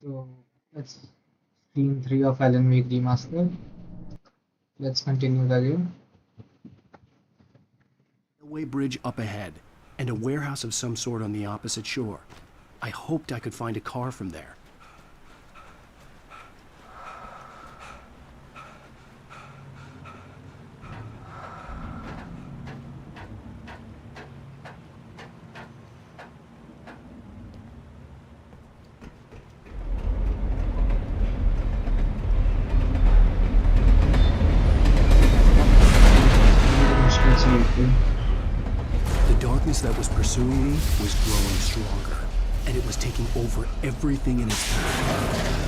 So it's scene 3 of Alan Wake Remastered. Let's continue the game. Railway bridge up ahead, and a warehouse of some sort on the opposite shore. I hoped I could find a car from there. The darkness that was pursuing me was growing stronger, and it was taking over everything in its path.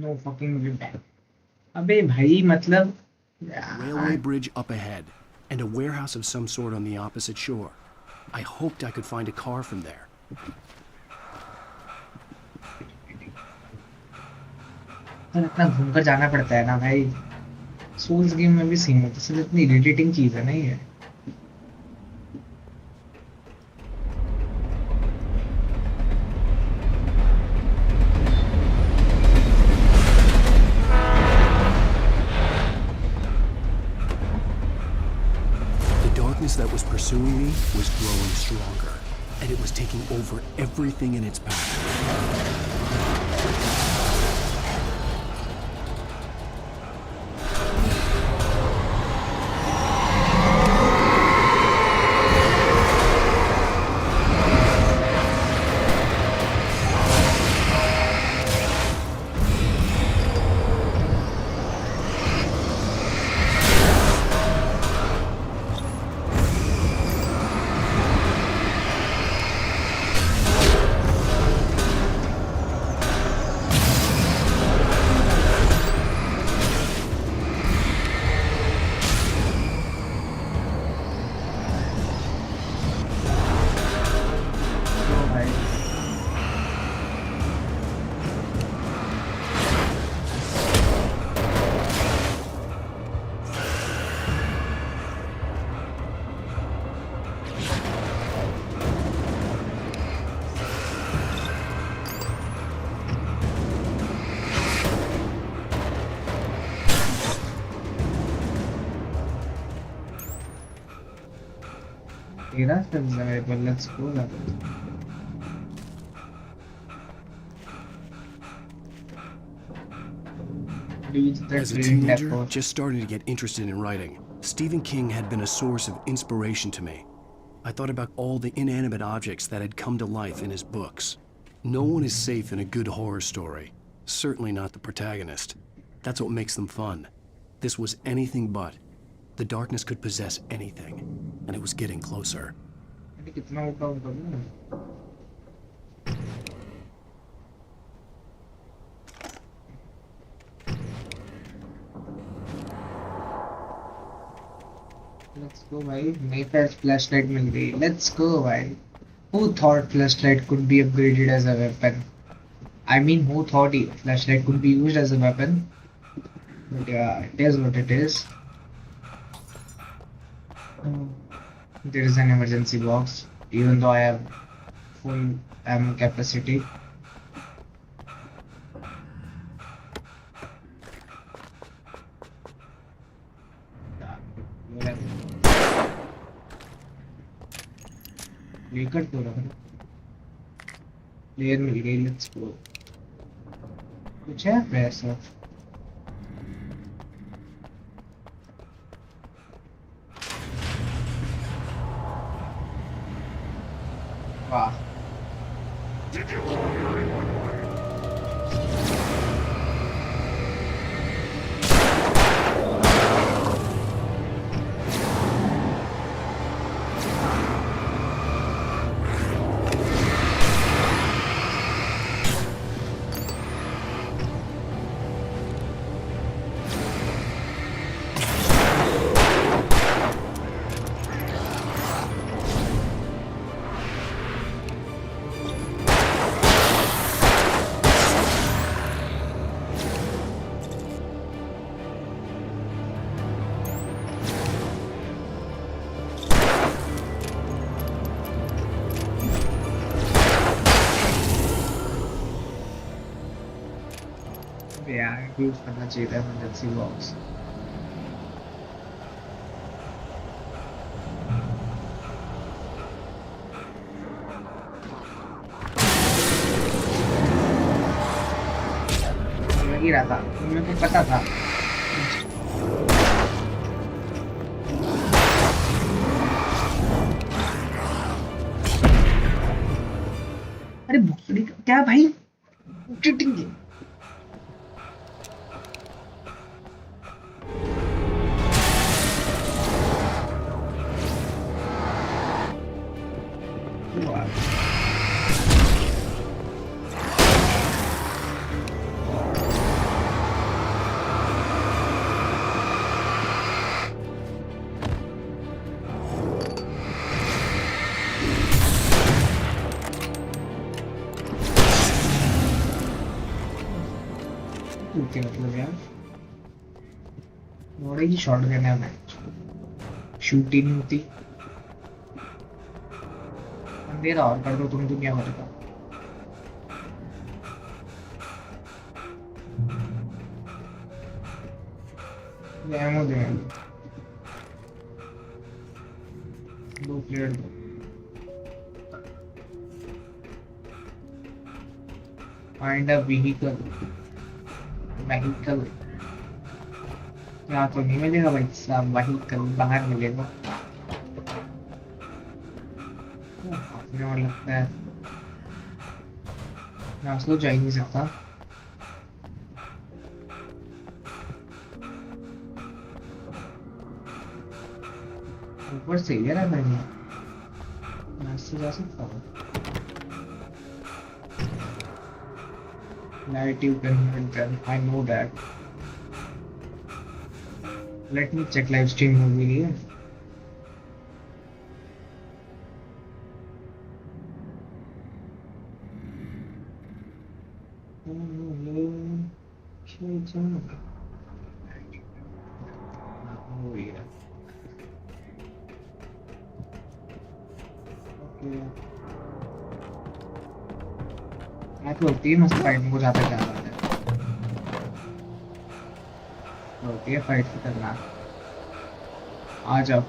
No fucking way. अबे भाई मतलब Railway यार bridge up ahead, and a warehouse of some sort on the opposite shore. I hoped I could find a car from there. पर इतना घूमकर जाना पड़ता है ना भाई. सोल्स गेम में भी सीन होता है, सिर्फ इतनी इरिटेटिंग चीज है ना ये. The darkness that was pursuing me was growing stronger, and it was taking over everything in its path. तो भाई तेरा फिल्म है मेरे पर. Let's go. Reach the As a train teenager, depot. just starting to get interested in writing, Stephen King had been a source of inspiration to me. I thought about all the inanimate objects that had come to life in his books. No one is safe in a good horror story. Certainly not the protagonist. That's what makes them fun. This was anything but. The darkness could possess anything, and it was getting closer. अरे कितना ऊपर ऊपर ना. Let's go भाई. नई flashlight मिल गई. Let's go भाई. Who thought flashlight could be upgraded as a weapon? I mean, who thought flashlight could be used as a weapon? But yeah, it is what it is. There is an emergency box, even though I have full ammo capacity. Waker तो रहा player मिल गई let's go कुछ है पैसा वाह यार use करना चाहिए था इमरजेंसी बॉक्स लग ही रहा था मेरे को पता था अरे भोसड़ी क्या भाई चीटिंग है क्या मतलब यार थोड़ी ही शॉट गन है मैच शूट ही नहीं होती अंधेरा और कर दो तुम दुनिया भर का एमो दे दो प्लेयर दो फाइंड अ व्हीकल व्हीकल यहाँ तो नहीं मिलेगा भाई साहब व्हीकल बाहर मिलेगा अपने और लगता है यहाँ से तो जा ही नहीं सकता ऊपर से ही है ना मैं यहाँ से जा सकता हूँ Light you can hit them. I know that. Let me check live stream movie here. Oh yeah. Okay. मैं तो होती है मस्त फाइट में जाता क्या बात है होती है फाइट की करना आ जाओ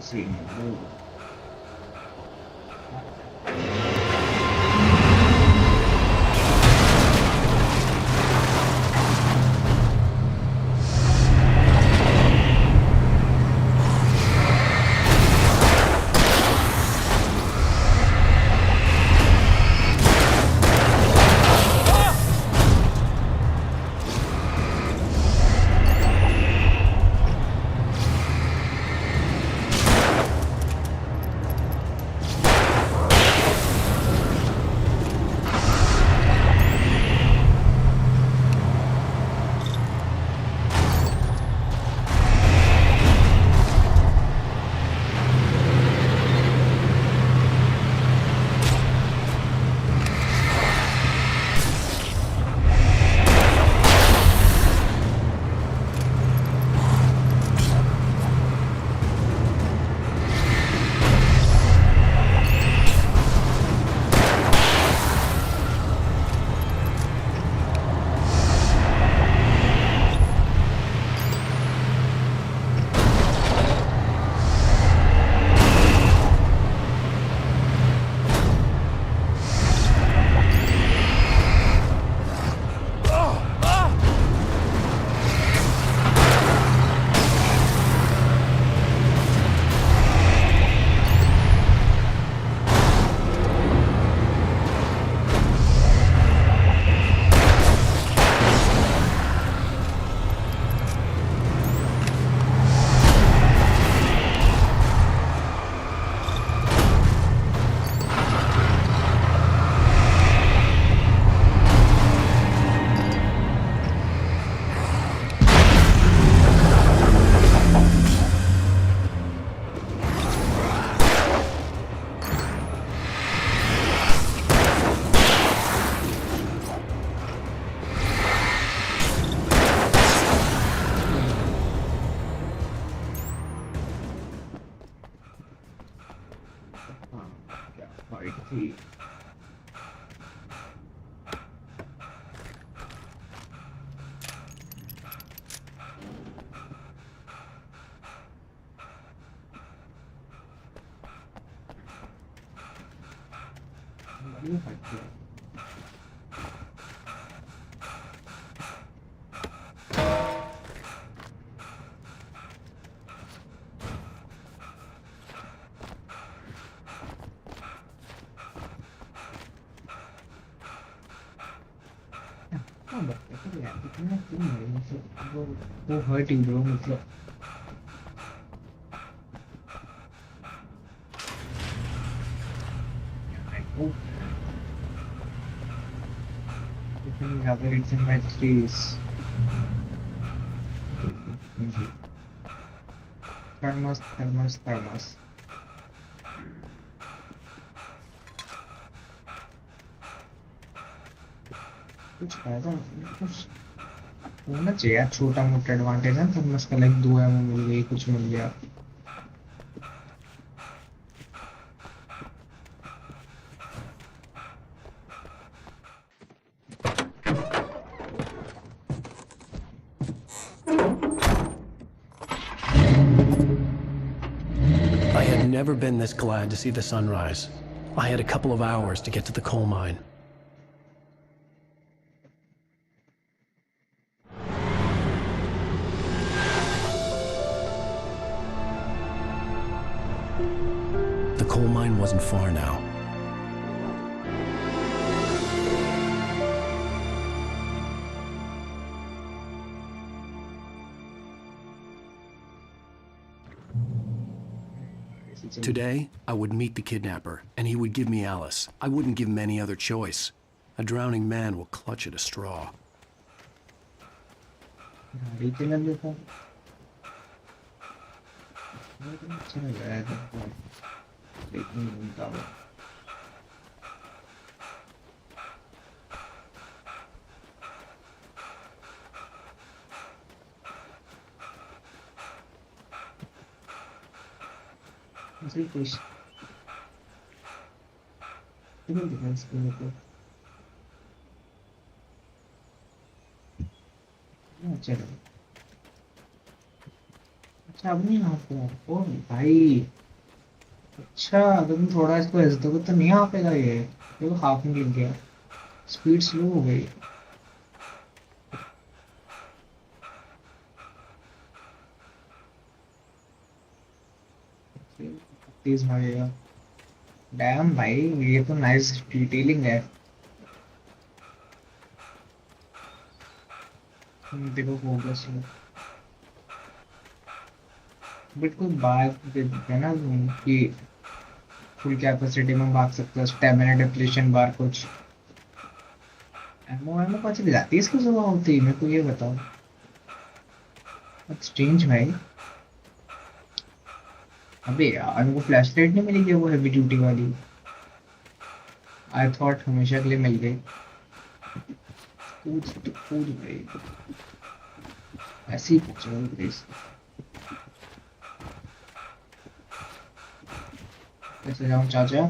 see. ये हट गया। हाँ बच्चे तो यार इतना क्यों है मतलब वो हर्टिंग ब्रो मतलब वो इतनी ज़्यादा hits in my threes thermos thermos thermos कुछ फायदा कुछ होना चाहिए यार छोटा मोटा एडवांटेज है थर्मस का लाइक 2 एमओ मिल गई कुछ मिल गया I had never been this glad to see the sunrise. I had a couple of hours to get to the coal mine. The coal mine wasn't far now. Today, I would meet the kidnapper, and he would give me Alice. I wouldn't give him any other choice. A drowning man will clutch at a straw. गाड़ी चला लेता लेकिन अच्छा लग रहा है देखने में घूमता हुआ ऐसे कुछ सिविल डिफेंस के लिए तो अच्छा लगा अच्छा अब नहीं यहाँ पे ओ भाई अच्छा अगर तुम थोड़ा इसको ऐसे दोगे तो नहीं आ पाएगा ये देखो हाफ में गिर गया स्पीड स्लो हो गई तेज भागेगा डैम भाई ये तो नाइस डिटेलिंग है देखो फोकस बट कोई बात है ना कि फुल कैपेसिटी में भाग सकते हो स्टेमिना डिप्लीशन बार कुछ एमओ एमओ कौन सी दिलाती है इसकी सुबह होती है मेरे को ये बताओ स्ट्रेंज भाई अबे यार वो फ्लैश लाइट नहीं मिली क्या वो हैवी ड्यूटी वाली आई थॉट हमेशा के लिए मिल गई कूद तो कूद गई ऐसी चल प्लीज कैसे जाऊँ चाचा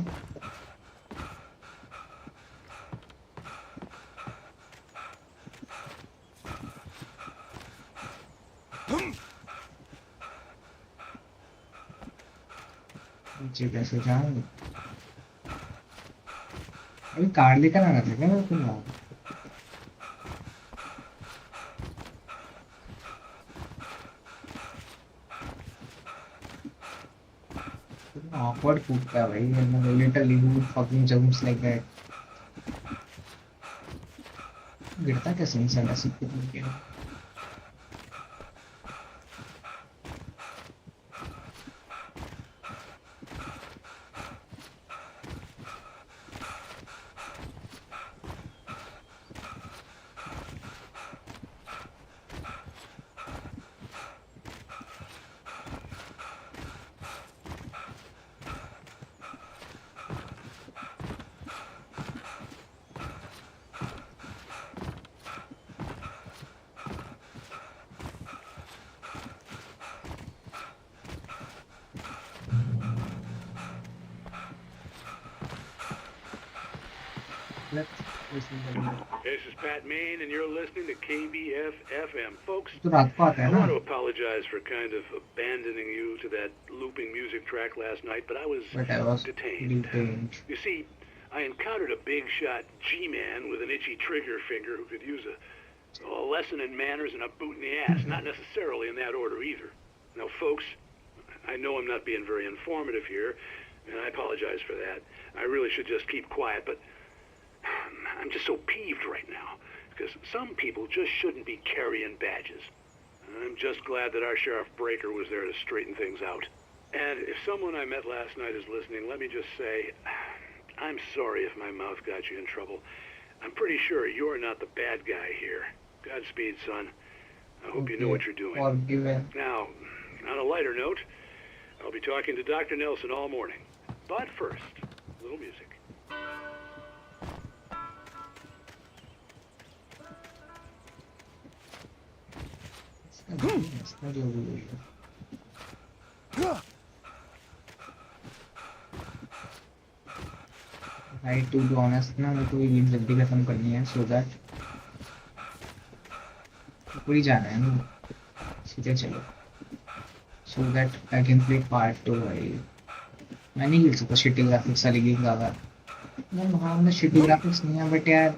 नीचे कैसे जाऊँ अभी कार लेकर आना था क्या मेरे को ना awkward कूदता है भाई मैं literally who fucking jumps like that गिरता कैसे इंसान ऐसे कूद गया Let's listen to the This is Pat Main, and you're listening to KBF-FM. Folks, तो रात को आता I है ना want to apologize for kind of abandoning you to that looping music track last night, but I was but I was detained. detained You see, I encountered a big shot G-man with an itchy trigger finger who could use a lesson in manners and a boot in the ass. Not necessarily in that order either. Now, folks, I know I'm not being very informative here, and I apologize for that. I really should just keep quiet, but I'm just so peeved right now, because some people just shouldn't be carrying badges. I'm just glad that our Sheriff Breaker was there to straighten things out. And if someone I met last night is listening, let me just say, I'm sorry if my mouth got you in trouble. I'm pretty sure you're not the bad guy here. Godspeed, son. I hope you know what you're doing. Forgiven. Now, on a lighter note, I'll be talking to Dr. Nelson all morning. But first, a little music. Right, to be honest ना मेरे को ये game जल्दी खत्म करनी है so that ऊपर ही जाना है ना सीधे चलो so that I can play part 2 भाई मैं नहीं खेल सकता shitty graphics वाली गेम ज़्यादा मतलब हाँ मतलब shitty graphics नहीं है but यार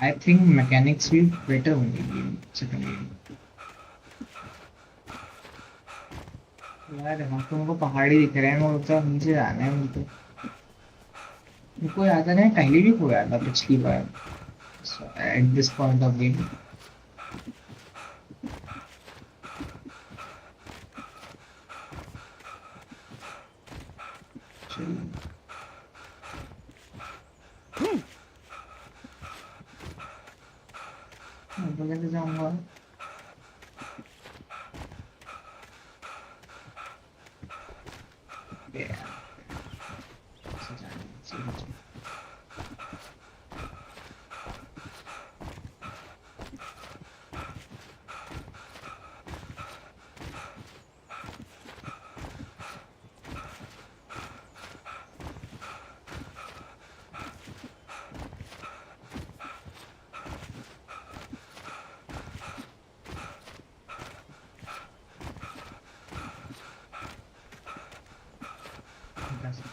I think mechanics भी better होंगे गेम सेकंड गेम यार हम तो उनको पहाड़ी दिख रहे हैं और तो नीचे जाना है मुझको याद है पहले भी खोया था पिछली बार at this point of game तो कैसे जाऊंगा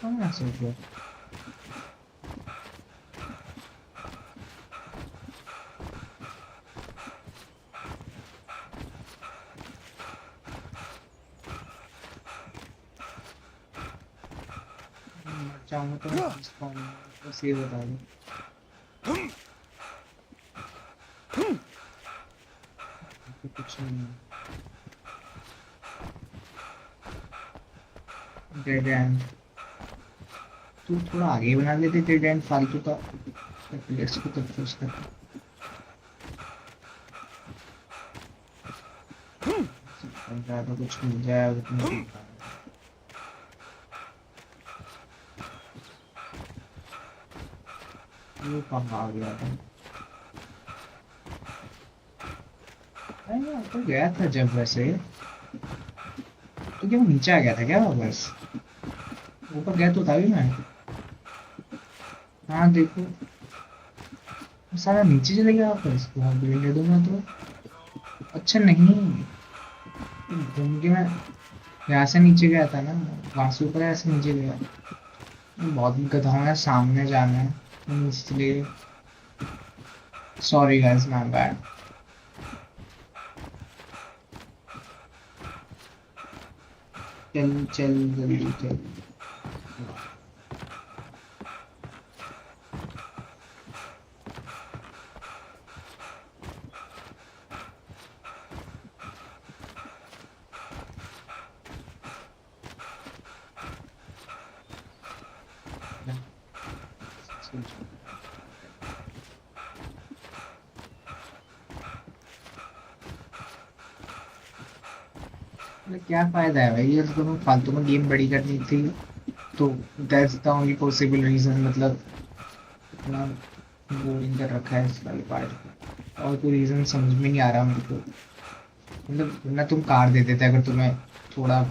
कहाँ से उठो चाहूँ तो सेव बता दो कुछ नहीं डेड एंड तू थोड़ा आगे बना लेते डेड एंड फालतू का प्लेयर्स को तब चूज कर ज़्यादा कुछ मिल जाए उतना वो कहाँ आ गया था तो गया था जब वैसे तो क्या वो नीचे आ गया था क्या वापस ऊपर गया तो था भी मैं हाँ देखो सारा नीचे चले गया वापस वहाँ बिल्डर दूंगा तो अच्छा नहीं घूम के मैं यहाँ से नीचे गया था ना वहाँ से ऊपर ऐसे नीचे गया बहुत गधा है सामने जाना है इसलिए सॉरी गाइस माय बैड चल चल जल्दी चल क्या फायदा है भाई ये तो फालतू में गेम बड़ी करनी थी तो that's the only possible reason मतलब इतना बोरिंग कर रखा है इस वाले पार्ट को और कोई रीजन समझ में नहीं आ रहा मेरे को मतलब ना तुम कार दे देते अगर तुम्हें थोड़ा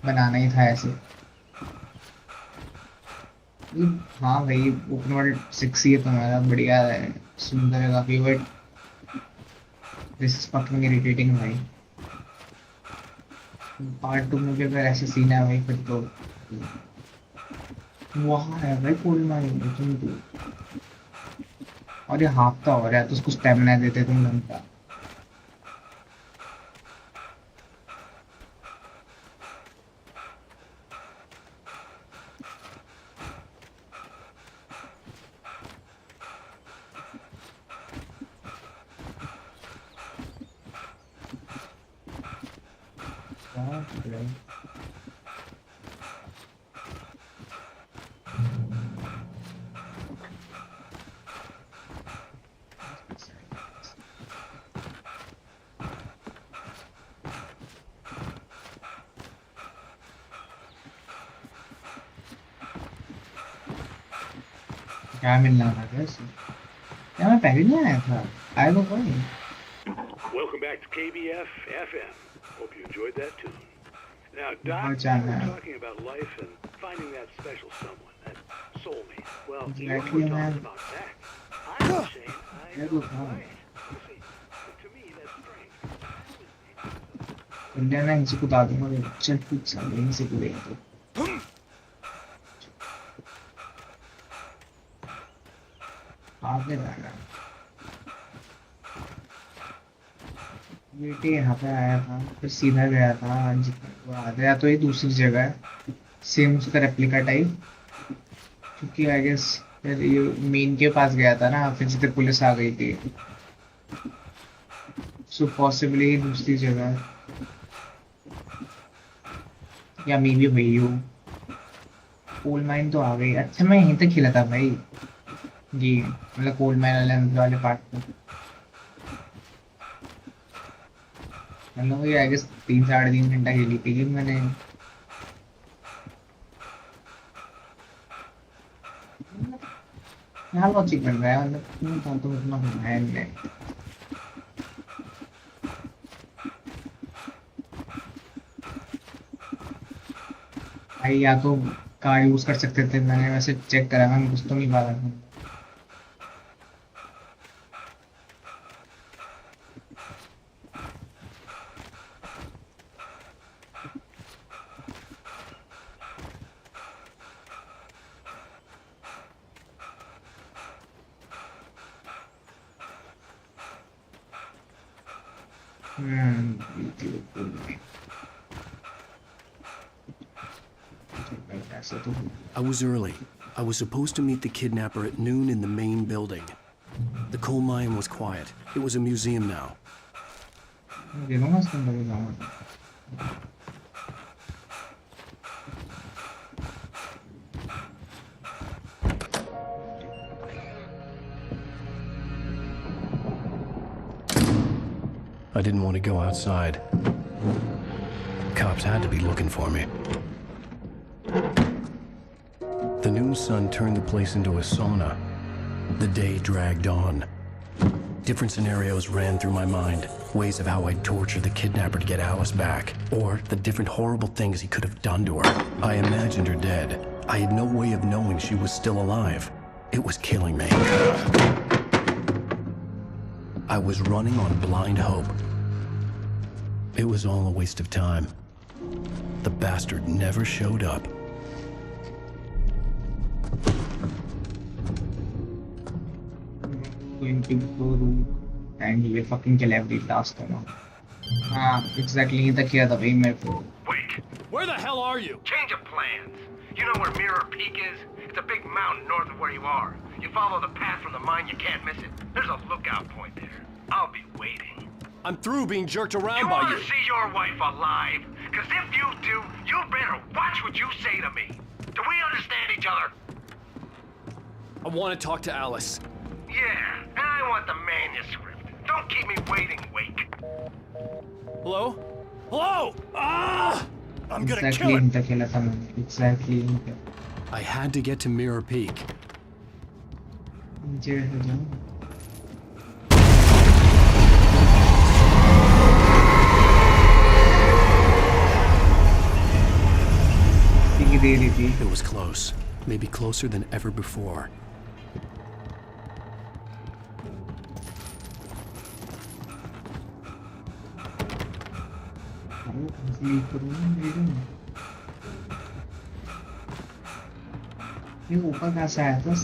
बनाना ही था ऐसे हाँ भाई ओपन वर्ल्ड 6 ही है तुम्हारा बढ़िया है सुंदर है काफी but this is fucking irritating भाई पार्ट 2 में भी अगर ऐसे सीन है भाई फिर तो वहाँ है भाई कोल माइन तुम तो। और ये हाफता हो रहा है तो उसको स्टेमिना देते तुम घंटा। क्या मिलना था वैसे? क्या मैं पहले नहीं आया था? आया तो कोई। Welcome back to KBF FM. Hope you enjoyed that tune. Now, बहुत Doc, you जाना were है। talking about life and finding that special someone, that soulmate. Well, you Exactly, were man. talking about that. I'm saying I Yeah, know good, huh? right. You see, to me, that's strange. India में इसी को दादू में चल कुछ साल इसी को देख तो। आपने जाना। बेटे यहाँ पे आया था फिर सीधा गया था आज वो आ गया तो ये दूसरी जगह है सेम उसका रेप्लिका टाइप क्योंकि आई गेस फिर ये मेन के पास गया था ना फिर से पुलिस आ गई थी सो पॉसिबली दूसरी जगह या मे बी वही हो कोल माइन तो आ गई अच्छा मैं यहीं तक खेला था भाई जी मतलब कोल माइन वाले पार्ट में मतलब ये आई गेस 3 साढ़े 3 घंटा खेली थी मैंने यहाँ लॉजिक बन रहा है मतलब तो इतना है नहीं भाई या तो कार यूज कर सकते थे मैंने वैसे चेक करा मैं कुछ तो नहीं पा रहा ऐसा तो I was early. I was supposed to meet the kidnapper at noon in the main building. The coal mine was quiet. It was a museum now. दे दूंगा इसके अंदर भी जाऊंगा I didn't want to go outside. Cops had to be looking for me. The noon sun turned the place into a sauna. The day dragged on. Different scenarios ran through my mind. Ways of how I'd torture the kidnapper to get Alice back. Or the different horrible things he could have done to her. I imagined her dead. I had no way of knowing she was still alive. It was killing me. I was running on blind hope. It was all a waste of time. The bastard never showed up. going to go room and he will fucking kill every last one. Exactly the kiya tha bhai mere ko. Wake! Where the hell are you? Change of plans. You know where Mirror Peak is? It's a big mountain north of where you are. You follow the path from the mine, you can't miss it. There's a lookout point there. I'll be waiting. I'm through being jerked around You by want you. to see your wife alive? Because if you do, you better watch what you say to me. Do we understand each other? I want to talk to Alice. Yeah, and I want the manuscript. Don't keep me waiting, Wake. Hello? Hello? Ah! I'm gonna Exactly kill him. इनका खेला था मैंने. Exactly इनका. I had to get to Mirror Peak. नीचे हो जाओ. It was close, maybe closer than ever before. ये ऊपर कहाँ से आया था?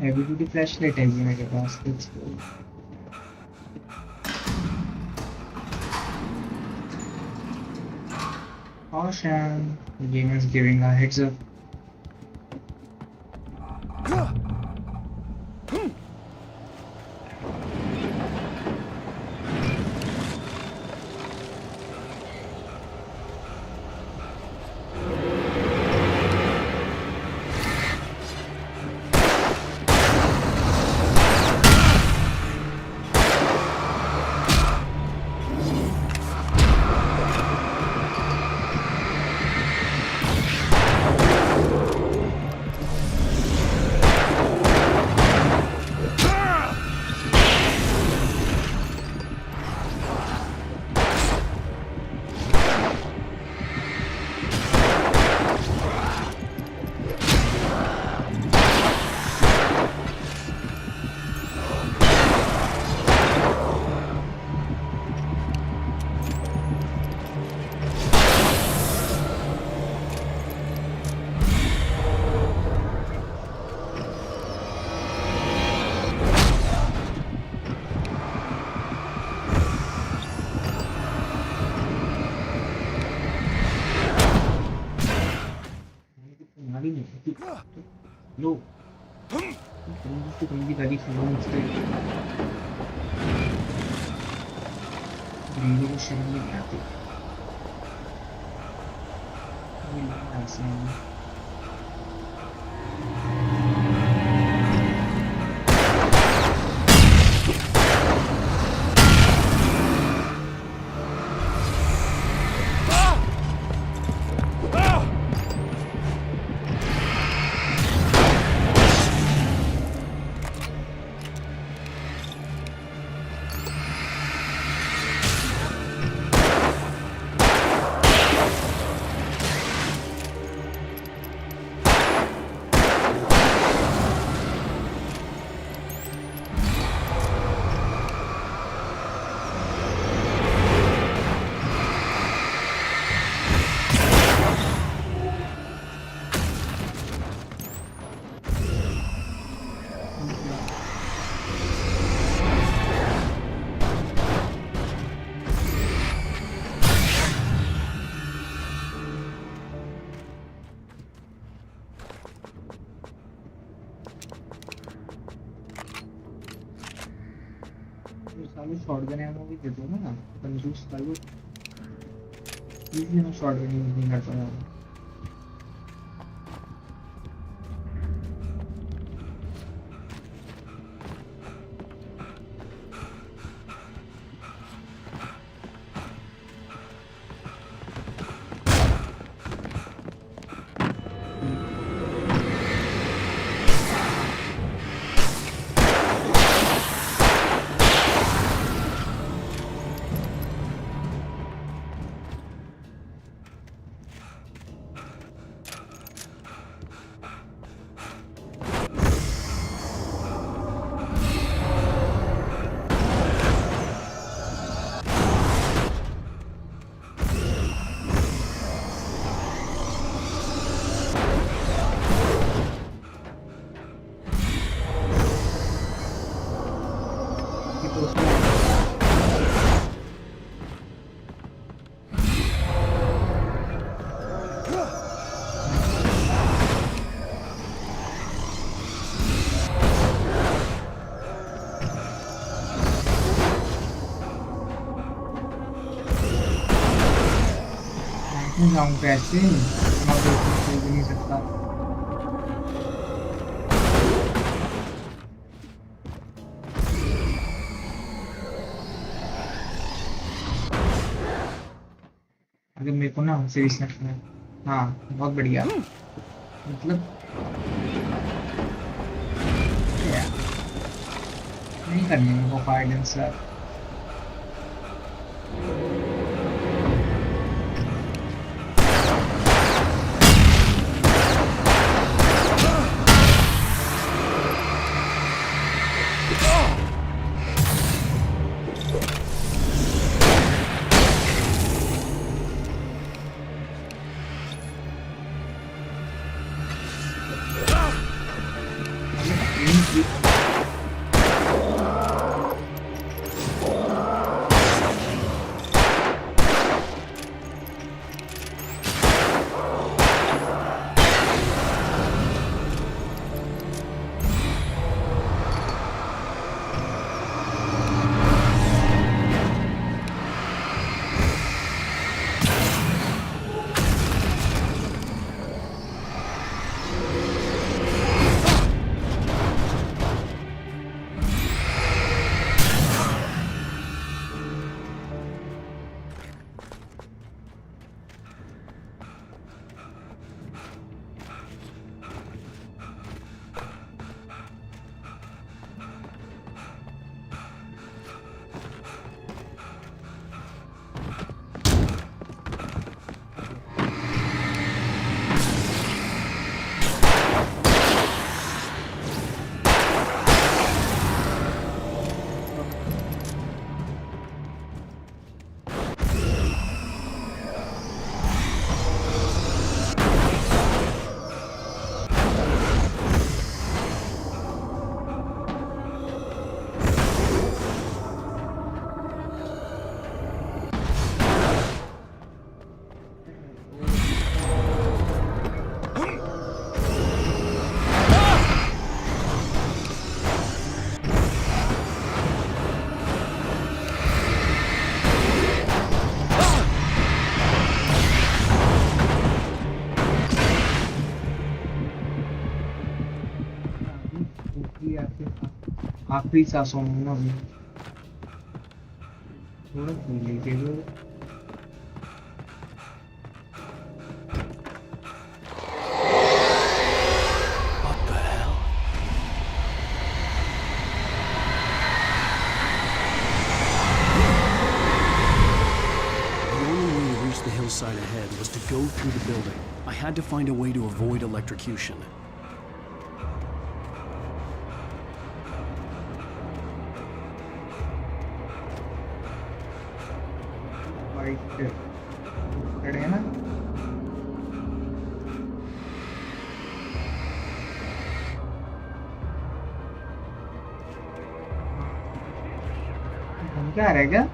हेवी ड्यूटी फ्लैशलाइट है ये मेरे पास। Let's go. Caution, the game is giving a heads up. No. Quindi da lì non stai. Devo scegliere. Shotgun ammo भी दे दो ना, कंजूस वालों। इसलिए मैं शॉटगन यूज नहीं करता हूँ। जाऊं कैसे? मैं तो खेल भी नहीं सकता। अगर मेरे को ना सीरियसनेस में, हाँ बहुत बढ़िया। मतलब नहीं करनी मेरे को फायर डांसर। आखिरी सांसों में ना अभी थोड़ा पी लीजिए तो What the hell? The only way to reach the hillside ahead was to go through the building. I had to find a way to avoid electrocution. White खड़े हैं ना हम क्या रह गया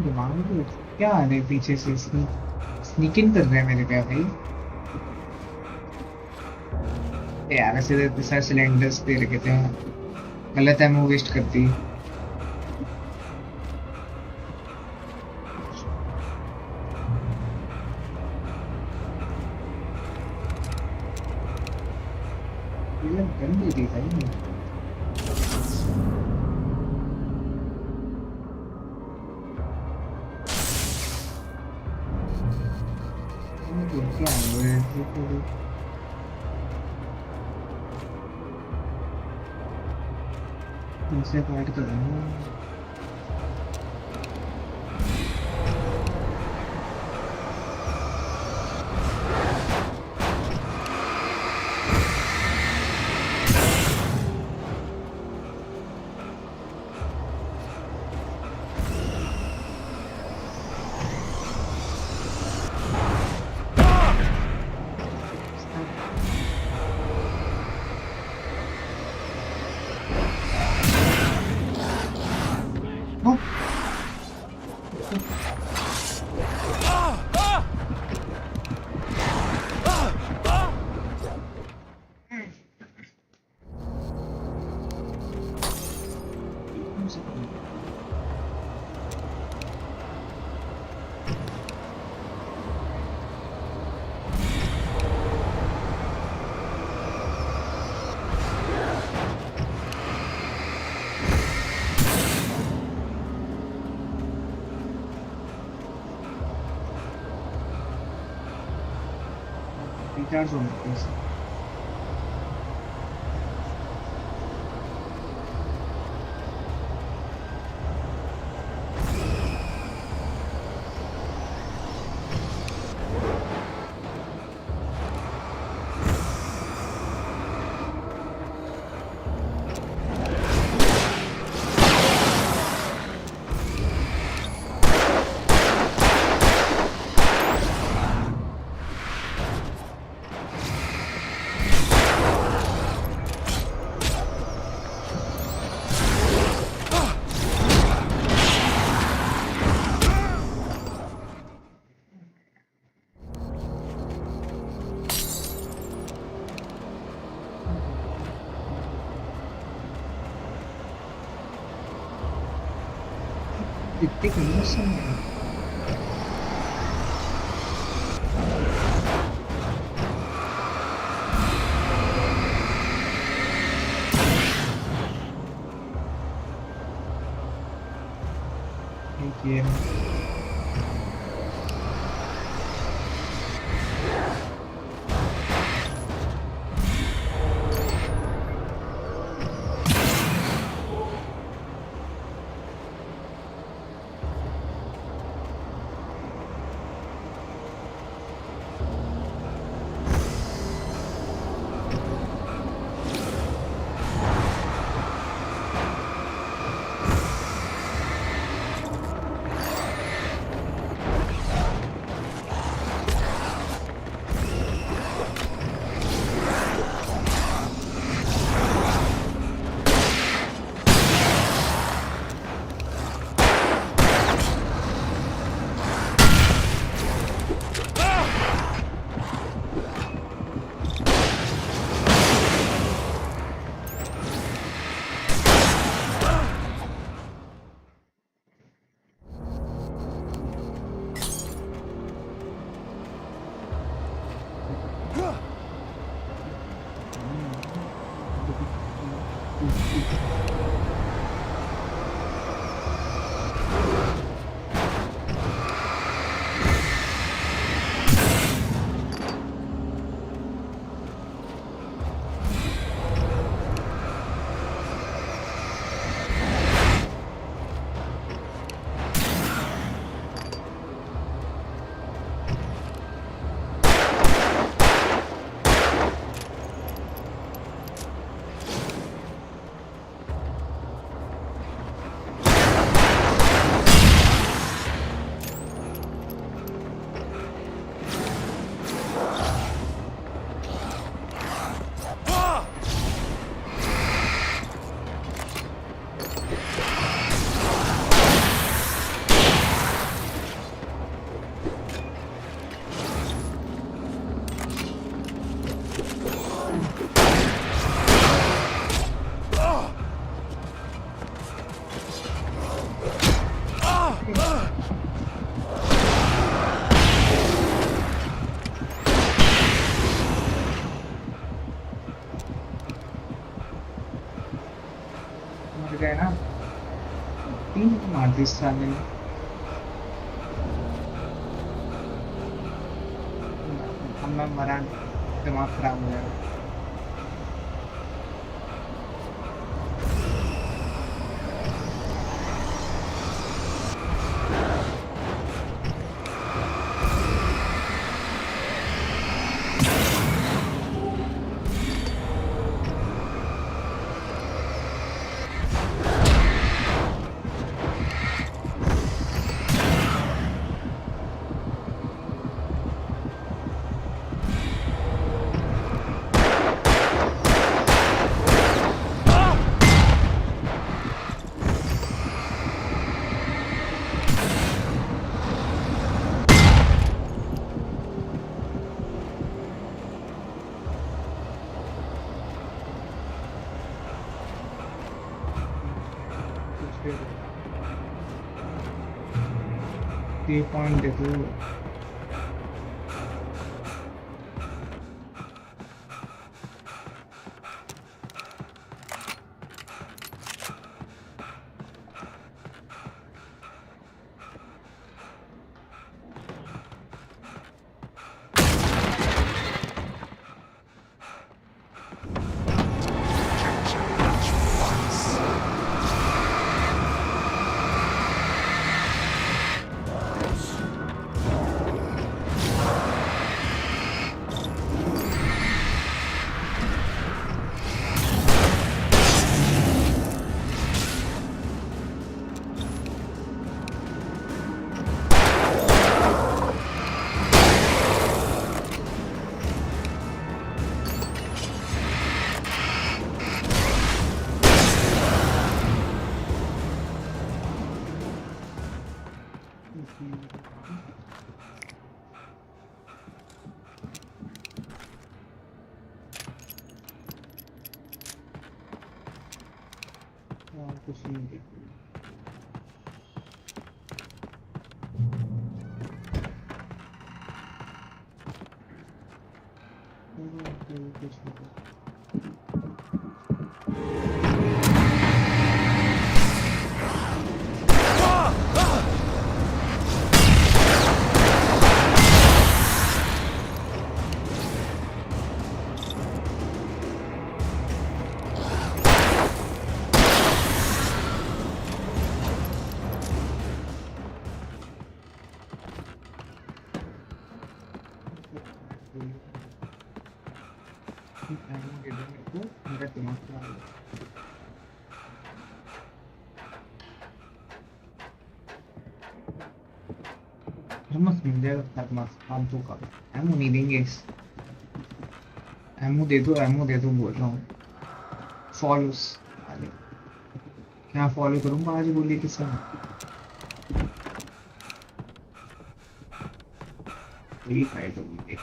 दिमाग में क्या आ रहा है पीछे से स्नीकिंग कर रहे हैं मेरे पे भाई यार ऐसे तो सारे सिलेंडर्स दे रखे थे गलत एमो वेस्ट करती ये गंदी थी भाई क्या है इनसे फाइट कर रहा हूँ Oh, recharge होने please. कितने कन्वर्सन है ये मर गए ना 3 मार दी साले ने अब मैं मरा दिमाग खराब हो गया 3 point देखो. कुछ नहीं. कुछ नहीं. मेरा दिमाग खराब है. मस्त मिल जाएगा थर्मस फालतू का. एमो नहीं देंगे. एमो दे दो बोल रहा हूँ. फॉलोस क्या फॉलो करूँगा आज बोलिए किससे. यही फायदा होंगे.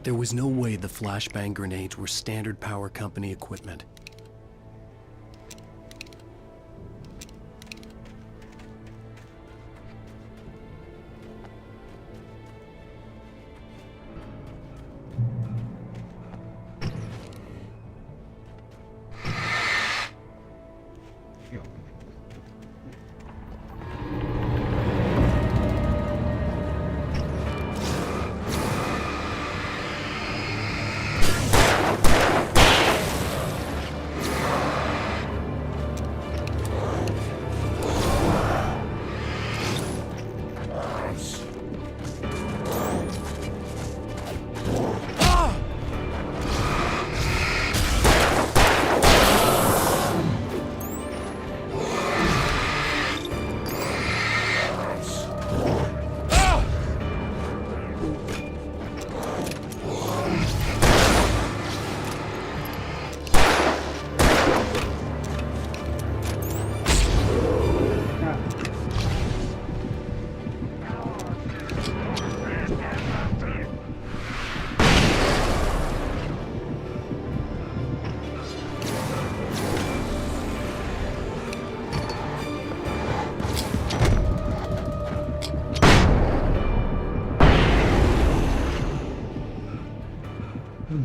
There was no way the flashbang grenades were standard power company equipment.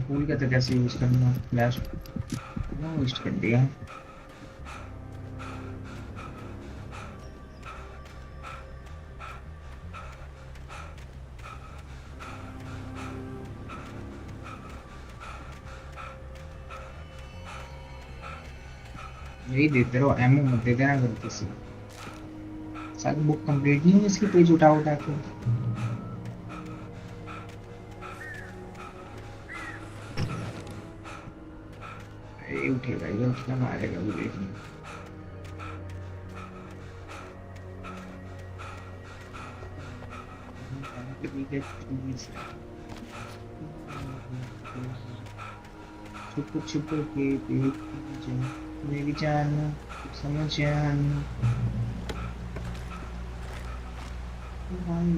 भूल गया था कैसे यूज करना. फ्लैश यूज कर दिया. यही देते रहो, एमओ मत दे देना गलती से। सारी बुक कंप्लीट नहीं हुई इसकी, पेज उठा उठा के। ये उठेगा, ये उसका मारेगा वो देखना। छुप छुप के देखती जा मेरी जान, समझ जान भाई।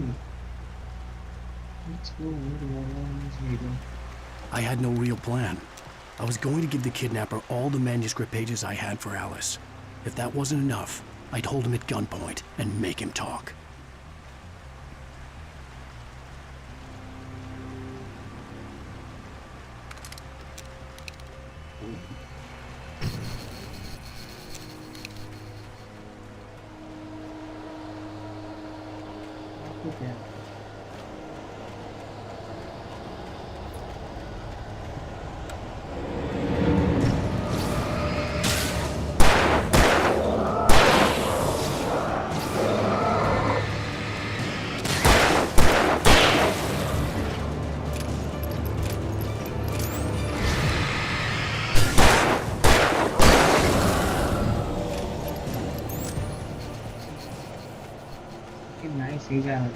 Let's go. I had no real plan. I was going to give the kidnapper all the manuscript pages I had for Alice. If that wasn't enough, I'd hold him at gunpoint and make him talk. Okay. Nice, he got it.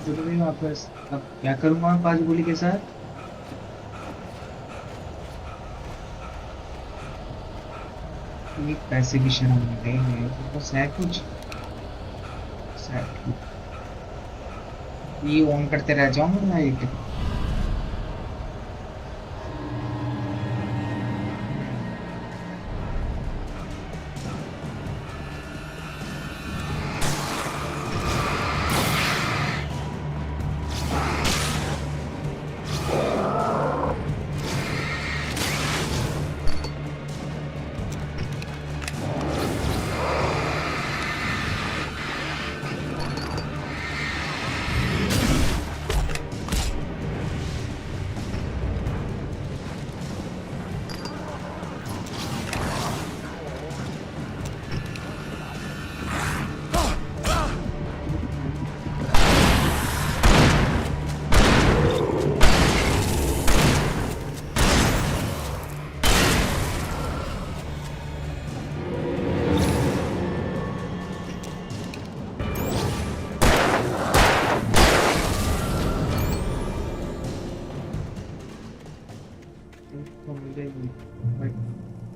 चलो मैं वापस, अब क्या करूँगा मैं 5 गोली के साथ? ये पैसे की शर्म नहीं है, तो बस है कुछ सेट। ये ऑन करते रह जाऊंगा light.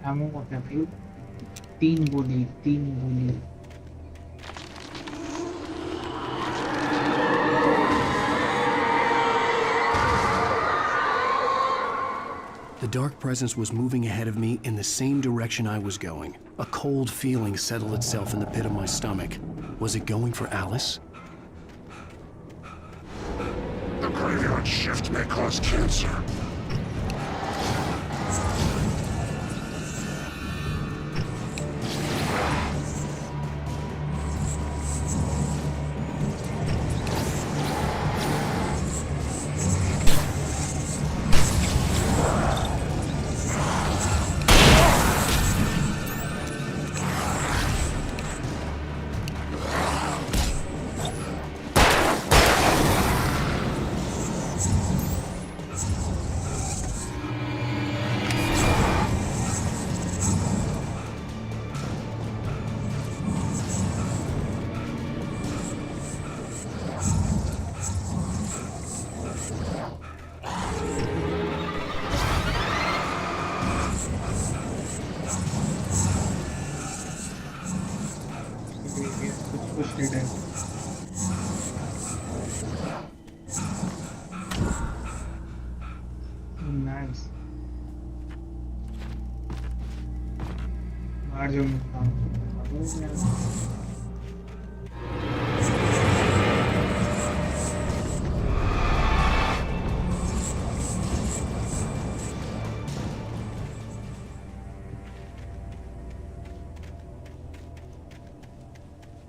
ammo what have you? 3 गोली। The dark presence was moving ahead of me in the same direction I was going. A cold feeling settled itself in the pit of my stomach. Was it going for Alice? The graveyard shift may cause cancer. और जो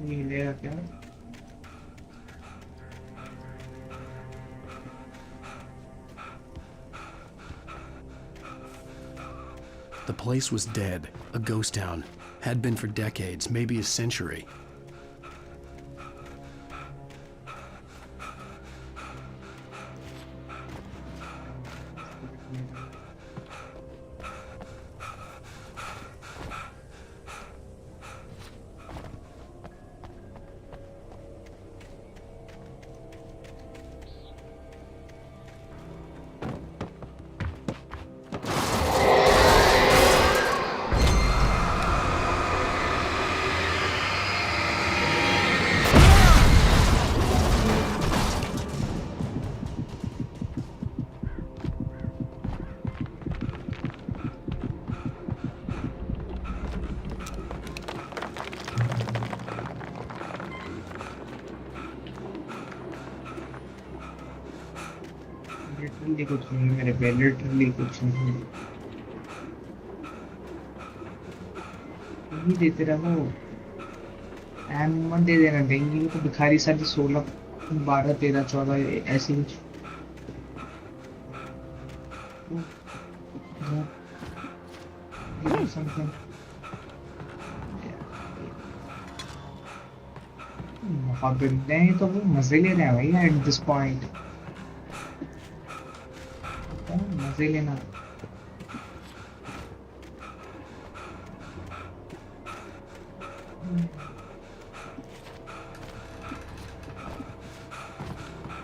ये लेगा क्या? The place was dead, a ghost town. Had been for decades, maybe a century. Literally कुछ नहीं मेरे पे, literally कुछ नहीं। यही देते रहो, एम दे देना, देंगे तो भिखारी सारी 16 12 13 14 ऐसी कुछ। समथिंग नहीं तो वो मजे ले रहे हैं भैया एट दिस पॉइंट, मजे लेना।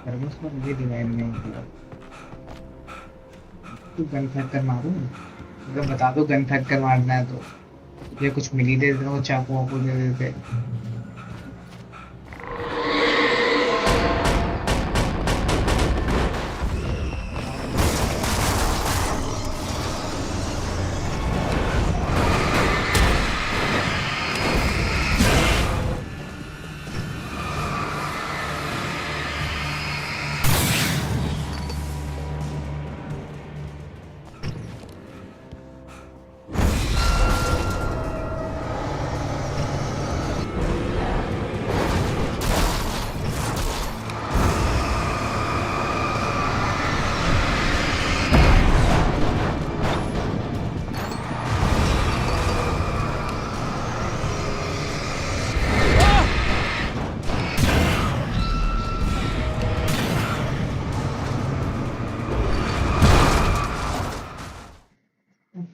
थर्मस पर ये डिजाइन नहीं किया। तू गन फेंक कर मारूं? अगर बता दो गन फेंक कर मारना है तो ये कुछ मिली दे देते, वो चाकू वाकू दे देते।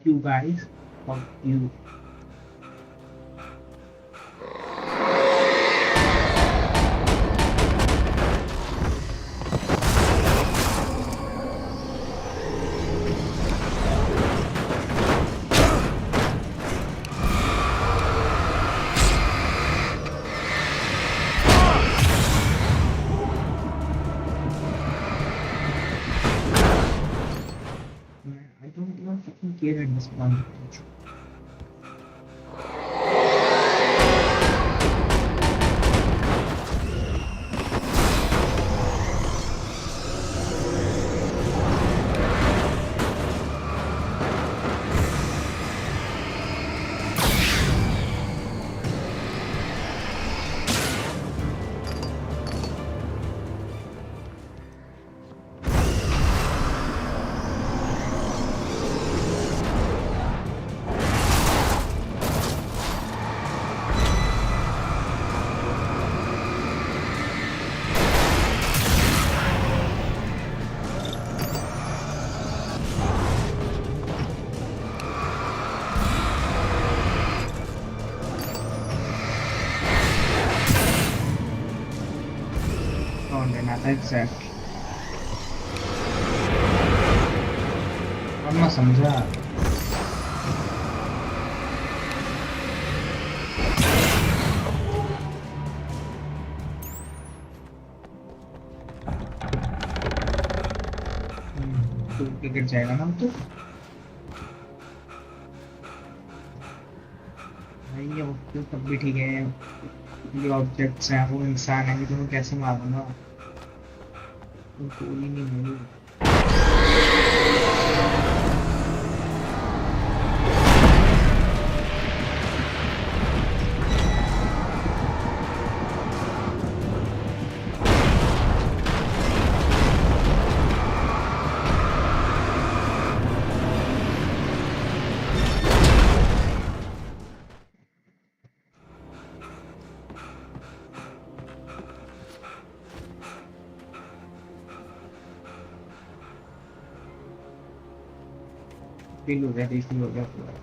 You guys, fuck you. I don't even fucking care at this point. Exactly. अब मैं समझा। तो टिकट जाएगा ना तो नहीं ये तो तब भी ठीक है। ये ऑब्जेक्ट्स हैं, वो इंसान है, तो मैं कैसे मारूंगा? तो गोली नहीं मिली। फील हो गया, रिफिल हो गया पूरा।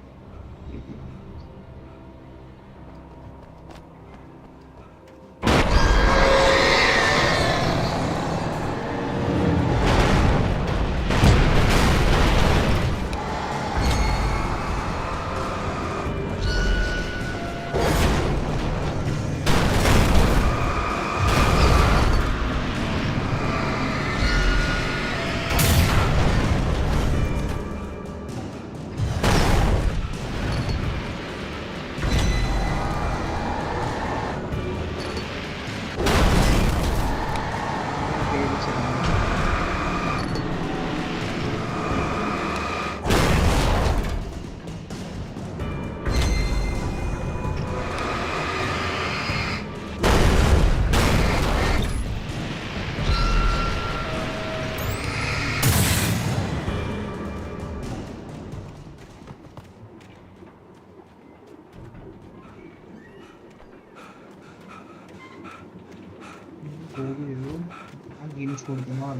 गेम छोड़ दूंगा और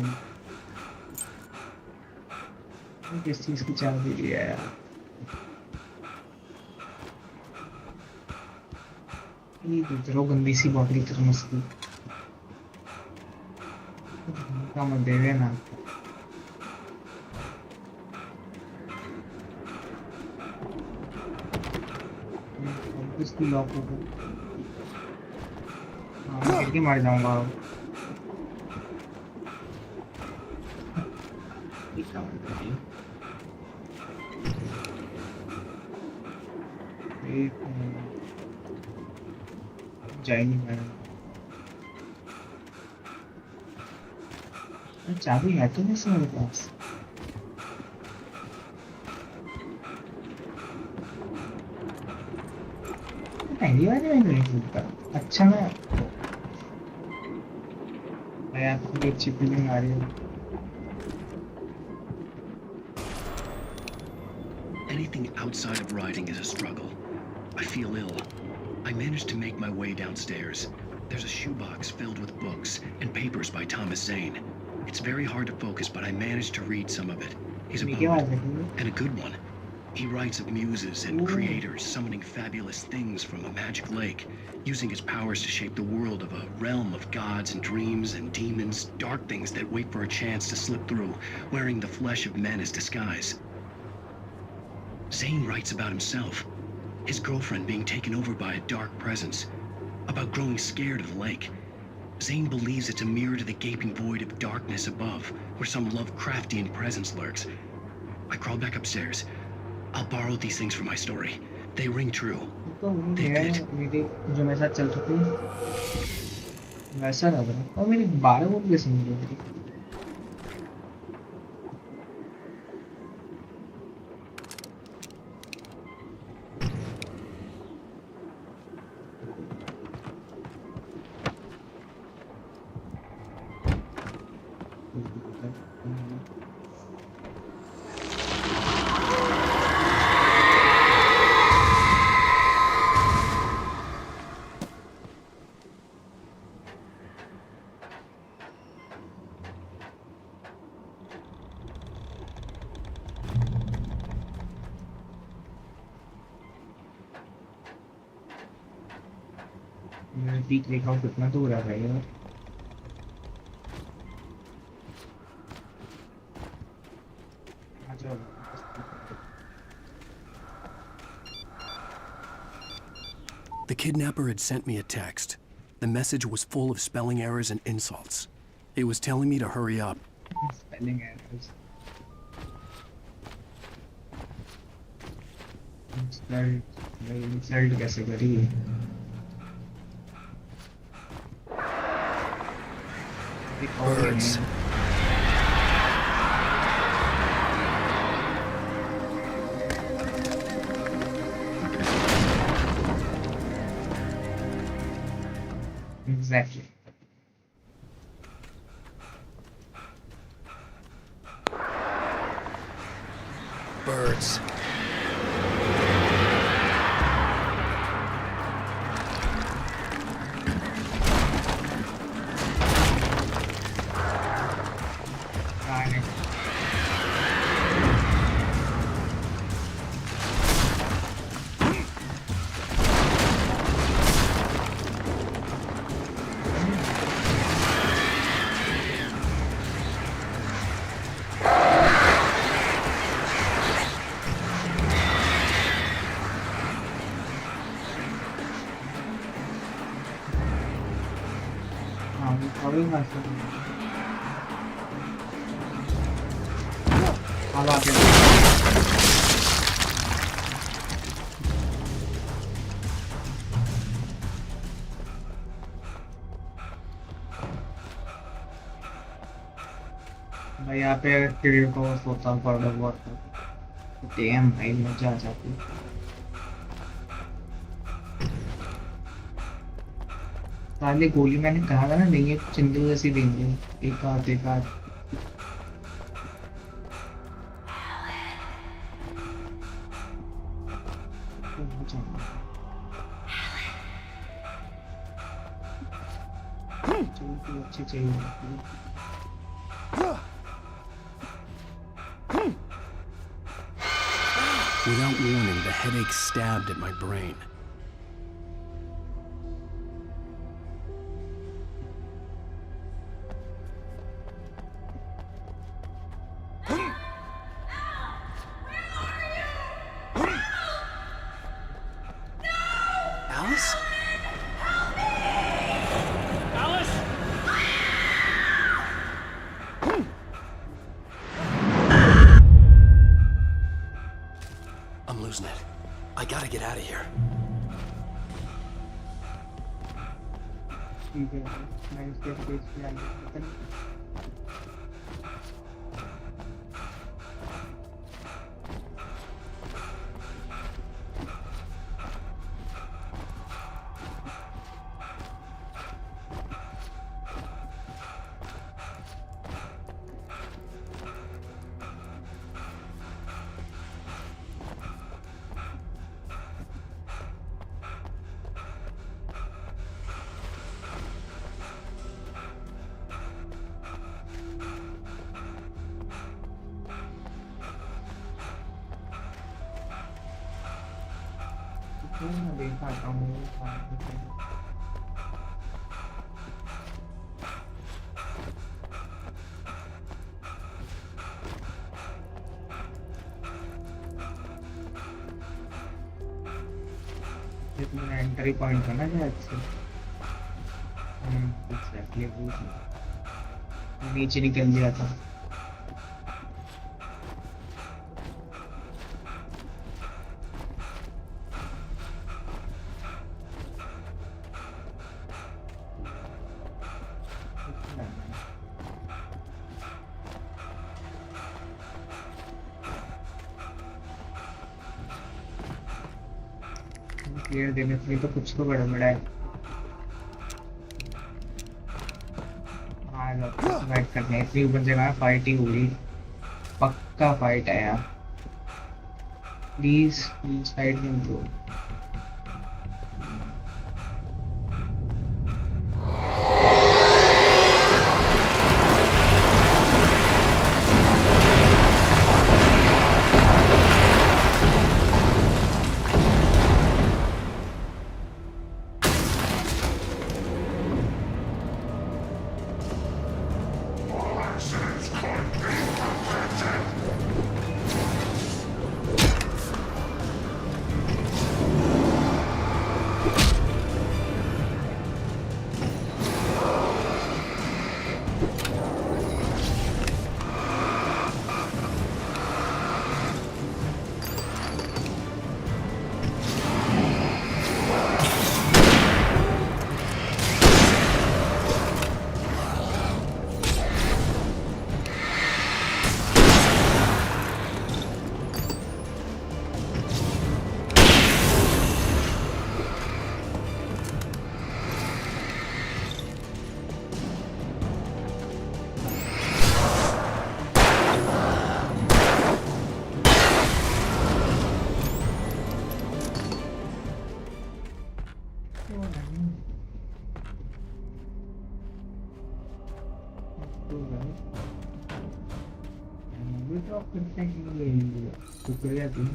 किस चीज की चाबी लिया यार? ये दूसरों गंदी सी बॉटल थर्मस की काम देवे ना। इसकी लॉक हो गई। हाँ गिर के मार जाऊंगा। जाएंगे मैडम। चाबी है तो नहीं मेरे पास। पहली बार में नहीं टूटता। अच्छा मैं आपको अच्छी फीलिंग आ रही है। Anything outside of riding is a struggle. I feel ill. I managed to make my way downstairs. There's a shoebox filled with books and papers by Thomas Zane. It's very hard to focus, but I managed to read some of it. He's a poet, and a good one. He writes of muses and creators summoning fabulous things from a magic lake, using his powers to shape the world of a realm of gods and dreams and demons, dark things that wait for a chance to slip through, wearing the flesh of men as disguise. Zane writes about himself, his girlfriend being taken over by a dark presence, about growing scared of the lake. Zane believes it's a mirror to the gaping void of darkness above, where some Lovecraftian presence lurks. I crawled back upstairs. I'll borrow these things for my story. They ring true. They fit. जो मेरे साथ चल चुकी वैसा लग रहा है। और मेरी 12 वोट भी सुन रही है। पीक देखा हूँ कितना दूर आ भाई यार। The kidnapper had sent me a text. The message was full of spelling errors and insults. It was telling me to hurry up. Spelling errors. भाई इंसल्ट कैसे करी? Birds. Exactly. Birds. Got it. हाँ, वो कभी ना सुन। अब आके मैं यहाँ पे क्रिएट को सोचता हूँ फॉर द वर्क। डैम भाई मजा आ जाती है। साले गोली मैंने कहा था ना देंगे चिंदू जैसी देंगे। एक आध एक आध। अच्छी चाहिए। Without warning, the headache stabbed at my brain. Alice? Alice! I'm losing it. I gotta get out of here. ठीक है मैं इसके पेज पे आगे मैं देख पाता हूँ। एंट्री पॉइंट है ना शायद से। एग्जैक्टली नीचे निकल गया था। क्लियर देने के लिए तो कुछ तो गड़बड़ है। हाँ फाइट करने इतनी ऊपर जगह फाइटिंग हो रही। पक्का फाइट है यार। प्लीज प्लीज फाइट में दो। शुक्रिया तुम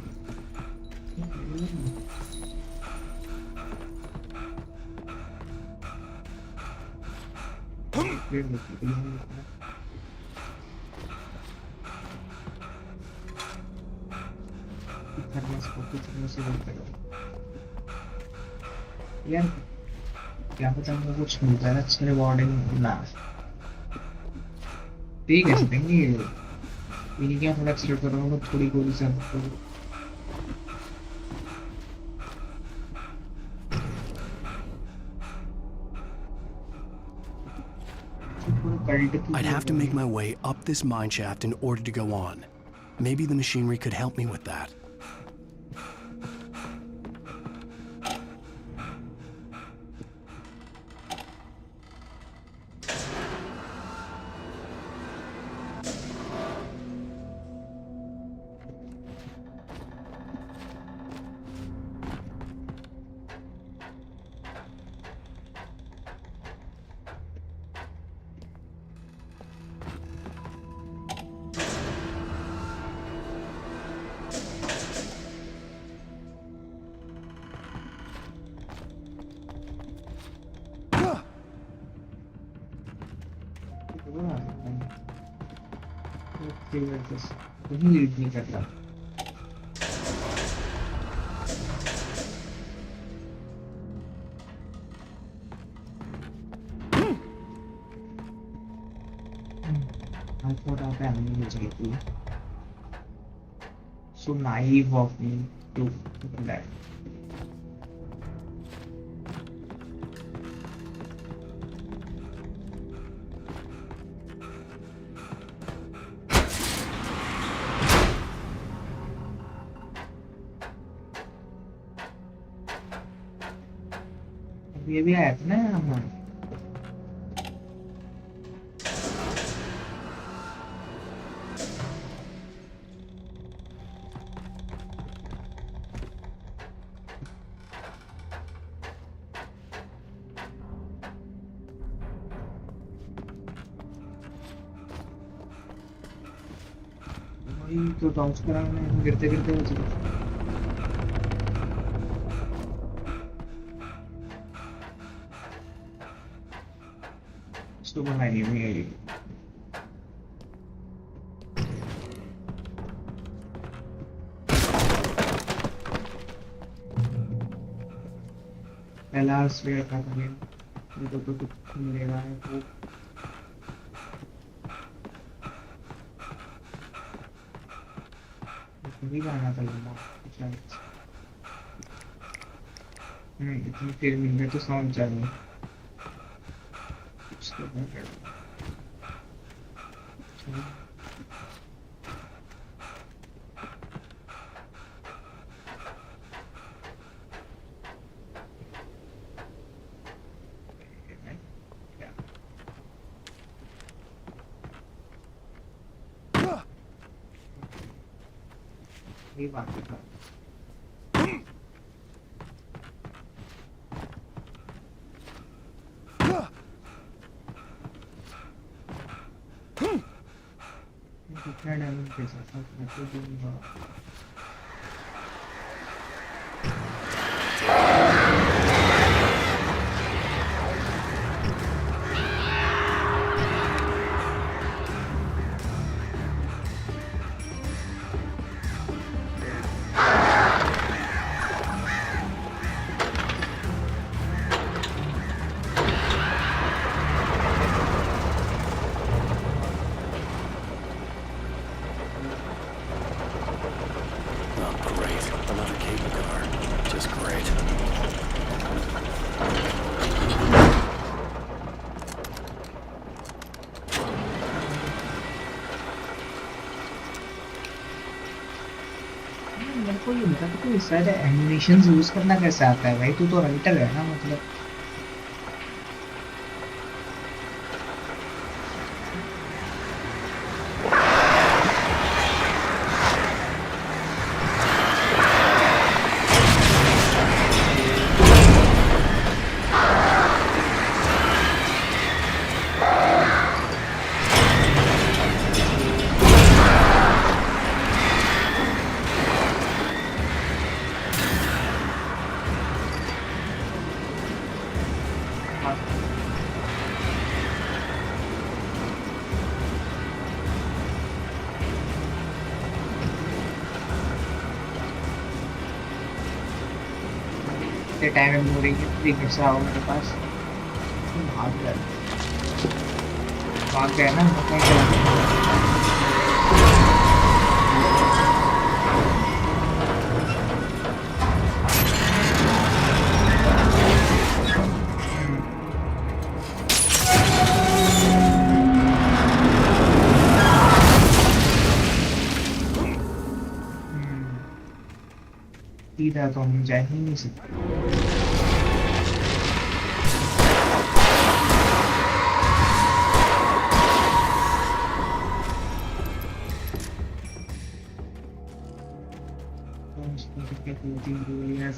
यार क्या पता हमको कुछ मिलता है अच्छा रिवॉर्डिंग ना ठीक है सतेंगे इन्हीं क्या थोड़ा एक्सलेट कर रहा हूँ थोड़ी गोली से I'd have to make my way up this mine shaft in order to go on. Maybe the machinery could help me with that. कहीं लीड नहीं करता I thought आप एनिमी हो जाएगी so naive of me to do that ये भी आया था ना हमारे तो टॉन्स करा मैंने गिरते गिरते बच गया इसको बनाई नहीं है पहला स्वेयर का गेम ये तो कुछ मिलेगा है वो भी गाना था लंबा इतनी देर मिल गए तो साउंड चाहिए उसके बाद ये बात है कितना डैमेज दे सकता है मैं तो दूंगा मेरे को ये बता कि इस सारे एनिमेशंस यूज करना कैसे आता है भाई तू तो राइटर है ना मतलब इतने टाइम में बोरेंगे 3 मिनट से आओ मेरे पास। भाग गया ना मैं कहीं चला गया। सीधा तो हम जा ही नहीं सकते।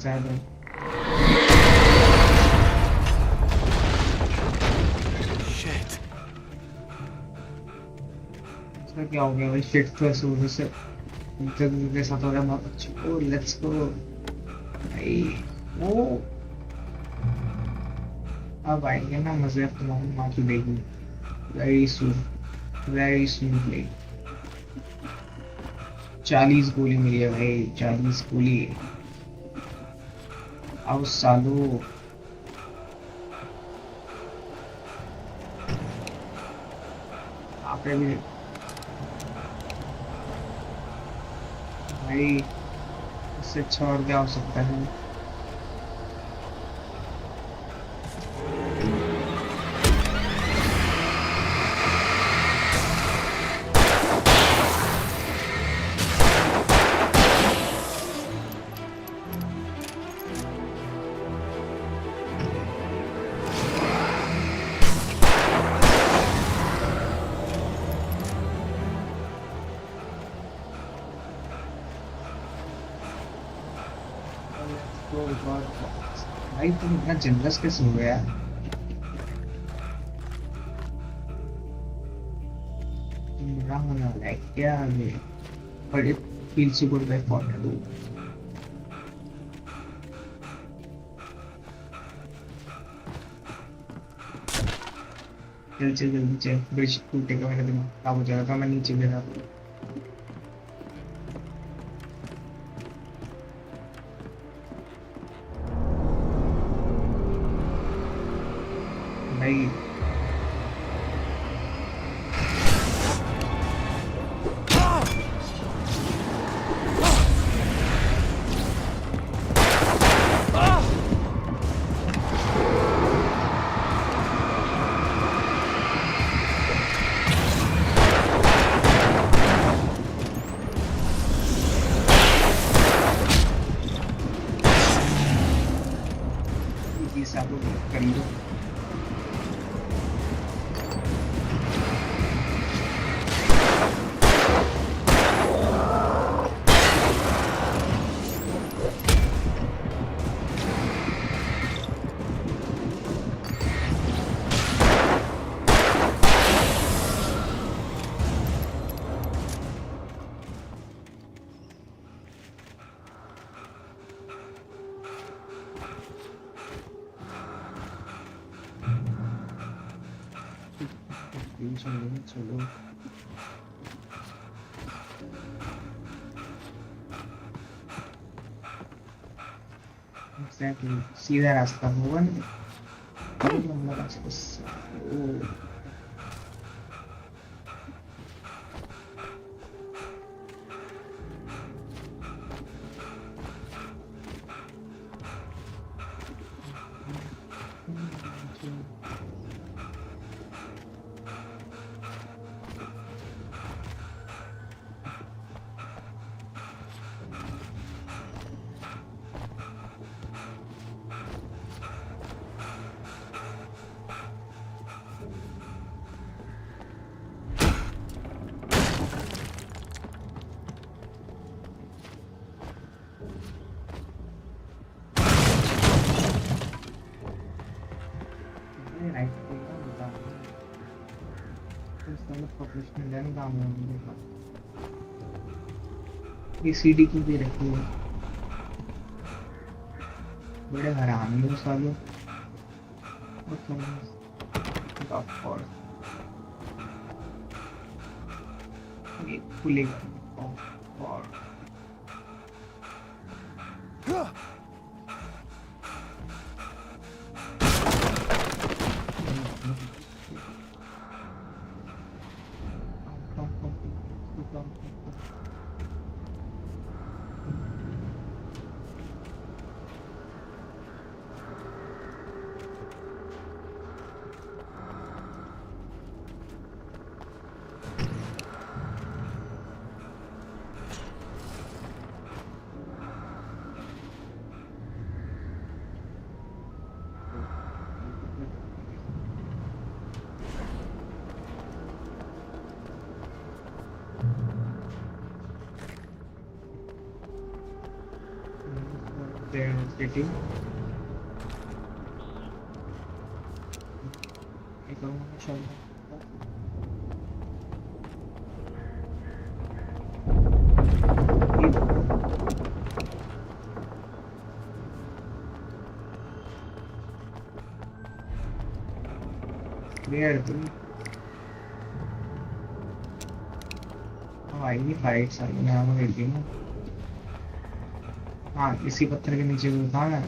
ज्यादा Shit. इसका क्या हो गया भाई? शिट तो ऐसे होने से जल्दी के साथ हो रहा है बहुत अच्छा। ओ लेट्स गो भाई। ओ अब आएंगे ना मजे। अब तुम्हारी माँ की देगी वेरी सून भाई। 40 गोली मिली है भाई, 40 गोली। आओ सालो। आप भी भाई, इससे अच्छा और क्या हो सकता है? तो भाई तुम इतना जनरस कैसे हो गया? तुम बड़ा होने वाला है क्या आगे? but it feels so good by 42. चल चल जल्दी चल, ब्रिज टूटेगा, मेरा दिमाग खराब हो जाएगा, मैं नीचे गिरा। भाई आप लोग करीब हो। चलो एग्जैक्टली सीधा रास्ता होगा ना, लंबा रास्ता। ये सीडी क्यों दे रखी है? बड़े हरामी हो सालों। ये खुलेगा और There city. I don't want to show them. Clear the आएगी फाइट सारी यहाँ पर देखी ना हाँ इसी पत्थर के नीचे वो था ना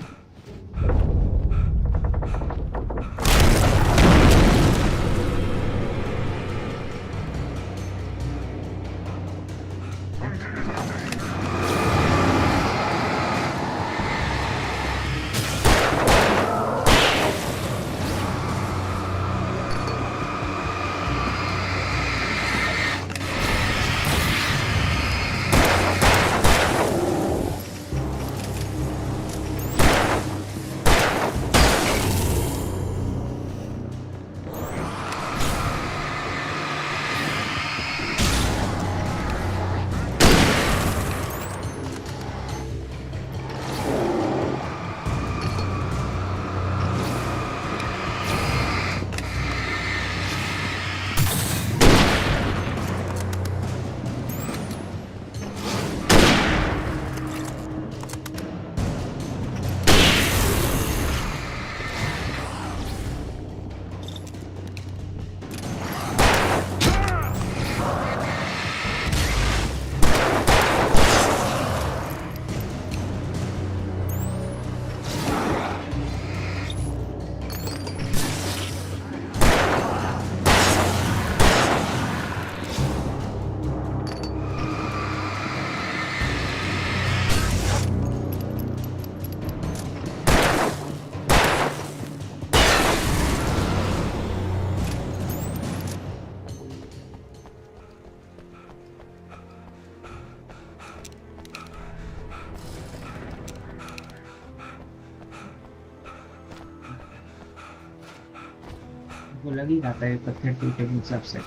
वो लग ही जाता है पत्थर टूटे के हिसाब से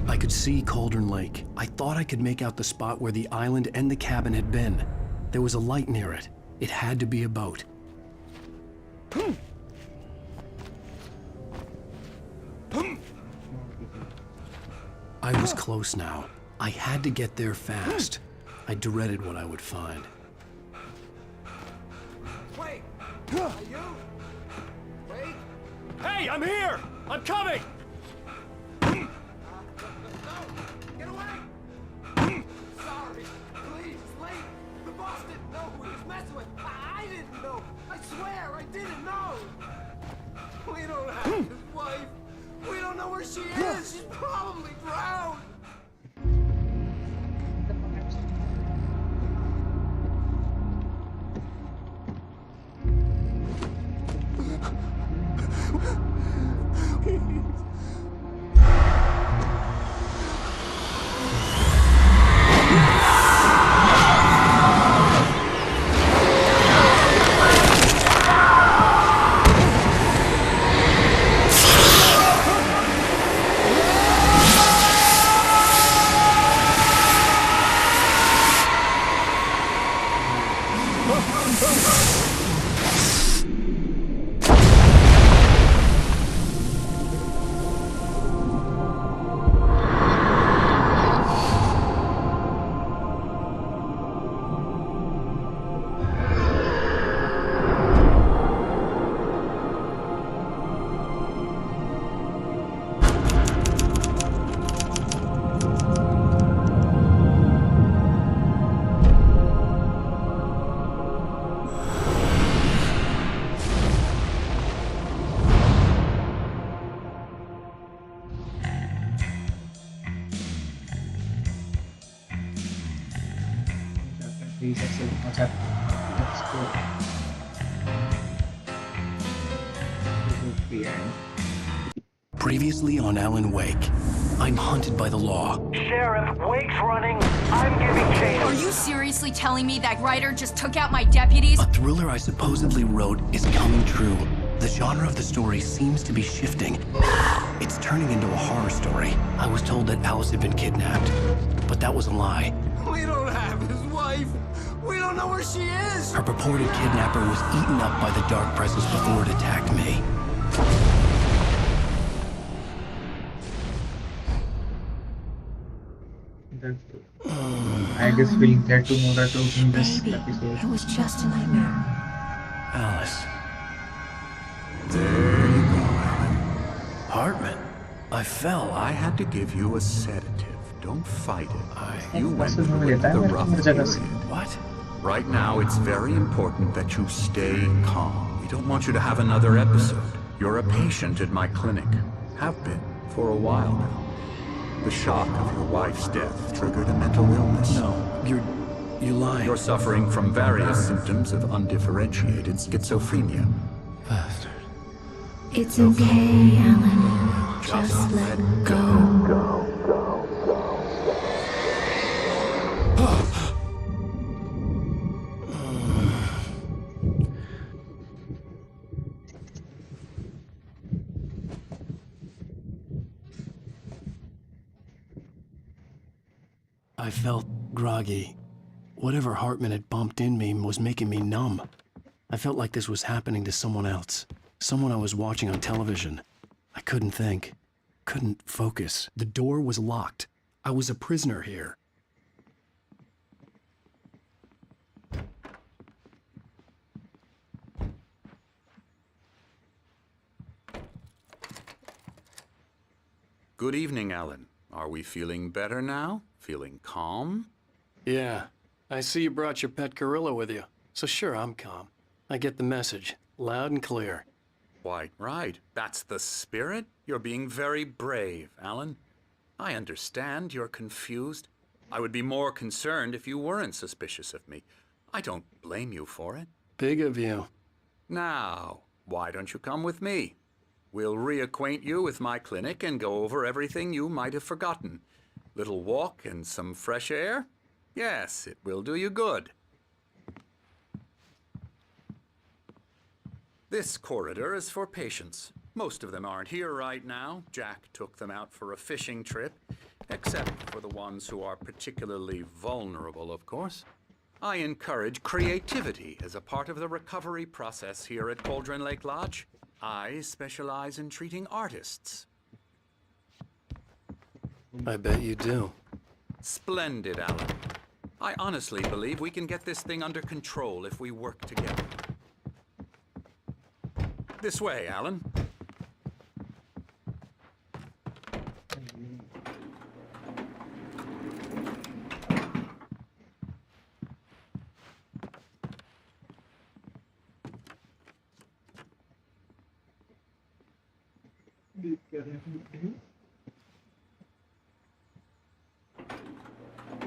I could see Cauldron Lake. I thought I could make out the spot where the island and the cabin had been. There was a light near it. It had to be a boat. I was close now. I had to get there fast. I dreaded what I would find. Wait! Are you? Wait! Hey, I'm here! I'm coming! No! Get away! Sorry. Please, wait! The boss didn't know who he was messing with. I didn't know. I swear I didn't know. We don't have his wife. We don't know where she is. She's probably drowned. Let's go. Previously on Alan Wake, I'm hunted by the law. Sheriff, Wake's running. I'm giving chase. Are you seriously telling me that writer just took out my deputies? A thriller I supposedly wrote is coming true. The genre of the story seems to be shifting. It's turning into a horror story. I was told that Alice had been kidnapped, but that was a lie. We don't have his wife. We don't know where she is. Her purported kidnapper was eaten up by the dark presence before it attacked me. That's good. I guess we'll get to know the truth in this episode. It was just a nightmare. Alice. There you go, Alan. Hartman. I fell. I had to give you a sedative. Don't fight it. You went That's what through it I'm the saying. rough That's what I'm saying. period. What? Right now, it's very important that you stay calm. We don't want you to have another episode. You're a patient at my clinic. Have been for a while now. The shock of your wife's death triggered a mental illness. No, you're lying. You're suffering from various symptoms of undifferentiated schizophrenia. Bastard. It's okay, Alan. Just let go. I felt groggy. Whatever Hartman had bumped in me was making me numb. I felt like this was happening to someone else. Someone I was watching on television. I couldn't think. Couldn't focus. The door was locked. I was a prisoner here. Good evening, Alan. Are we feeling better now? Feeling calm? Yeah. I see you brought your pet gorilla with you. So sure, I'm calm. I get the message. Loud and clear. Quite right. That's the spirit. You're being very brave, Alan. I understand you're confused. I would be more concerned if you weren't suspicious of me. I don't blame you for it. Big of you. Now, why don't you come with me? We'll reacquaint you with my clinic and go over everything you might have forgotten. Little walk and some fresh air? Yes, it will do you good. This corridor is for patients. Most of them aren't here right now. Jack took them out for a fishing trip, except for the ones who are particularly vulnerable, of course. I encourage creativity as a part of the recovery process here at Cauldron Lake Lodge. I specialize in treating artists. I bet you do. Splendid, Alan. I honestly believe we can get this thing under control if we work together. This way, Alan.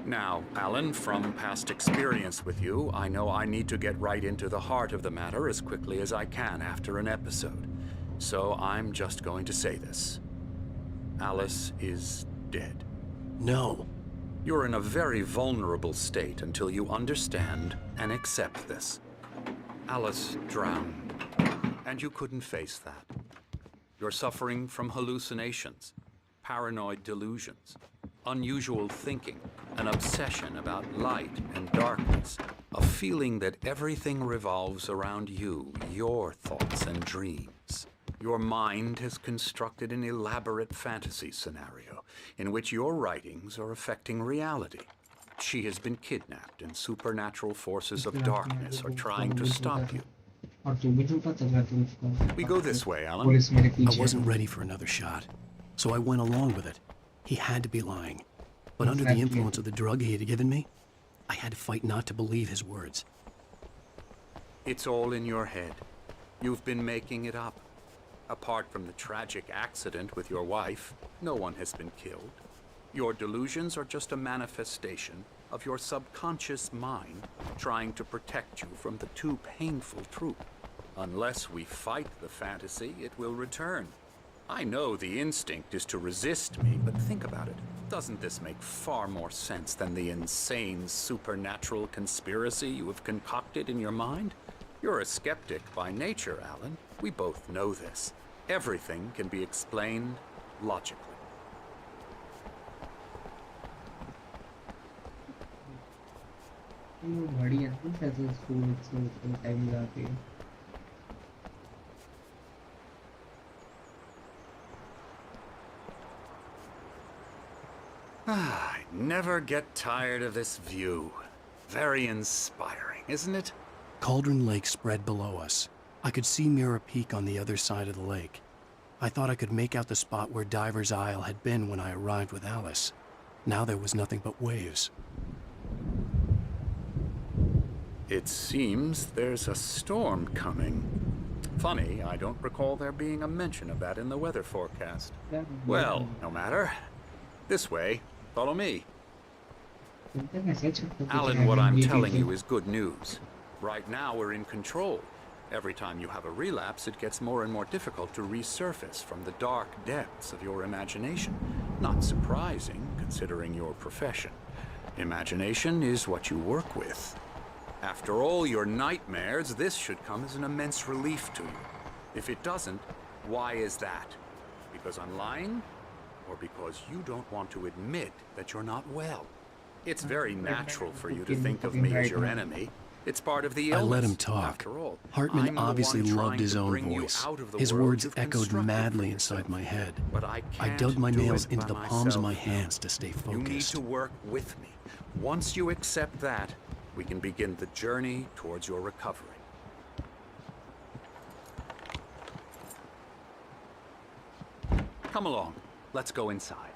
Now, Alan, from past experience with you, I know I need to get right into the heart of the matter as quickly as I can after an episode. So I'm just going to say this. Alice is dead. No. You're in a very vulnerable state until you understand and accept this. Alice drowned, and you couldn't face that. You're suffering from hallucinations, paranoid delusions, unusual thinking, an obsession about light and darkness, a feeling that everything revolves around you, your thoughts and dreams. Your mind has constructed an elaborate fantasy scenario in which your writings are affecting reality. She has been kidnapped and supernatural forces of darkness are trying to stop you. We go this way, Alan. I wasn't ready for another shot, so I went along with it. He had to be lying. But under the influence of the drug he had given me, I had to fight not to believe his words. It's all in your head. You've been making it up. Apart from the tragic accident with your wife, no one has been killed. Your delusions are just a manifestation of your subconscious mind trying to protect you from the too painful truth. Unless we fight the fantasy, it will return. I know the instinct is to resist me, but think about it. Doesn't this make far more sense than the insane supernatural conspiracy you have concocted in your mind? You're a skeptic by nature, Alan. We both know this. Everything can be explained logically. बड़ी है ना कैसे school से time जाती है I never get tired of this view. Very inspiring, isn't it? Cauldron Lake spread below us. I could see Mirror Peak on the other side of the lake. I thought I could make out the spot where Diver's Isle had been when I arrived with Alice. Now there was nothing but waves. It seems there's a storm coming. Funny, I don't recall there being a mention of that in the weather forecast. Well, no matter. This way. Follow me. Alan, what I'm telling you is good news. Right now, we're in control. Every time you have a relapse, it gets more and more difficult to resurface from the dark depths of your imagination. Not surprising, considering your profession. Imagination is what you work with. After all your nightmares, this should come as an immense relief to you. If it doesn't, why is that? Because I'm lying? Or because you don't want to admit that you're not well? It's very natural for you to think of me as your enemy. It's part of the illness. I let him talk. After all, Hartman obviously loved his own voice. His words echoed madly inside my head. But I dug my nails into into the palms of my hands to stay focused. You need to work with me. Once you accept that, we can begin the journey towards your recovery. Come along. Let's go inside.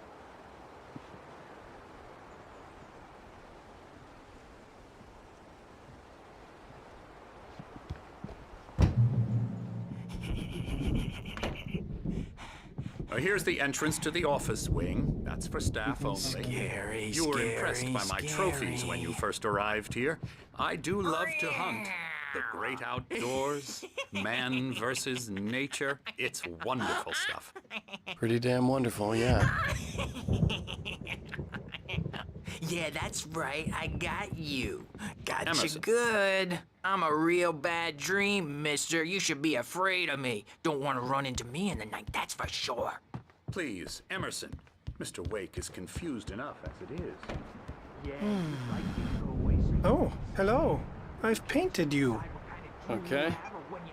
Here's the entrance to the office wing. That's for staff only. Scary, You were impressed by my trophies when you first arrived here. I do love to hunt. The great outdoors, man versus nature. It's wonderful stuff. Pretty damn wonderful, yeah. Yeah, that's right. I got you. Got Emerson. you good. I'm a real bad dream, mister. You should be afraid of me. Don't want to run into me in the night, that's for sure. Please, Emerson. Mr. Wake is confused enough as it is. Oh, hello. I've painted you. Okay.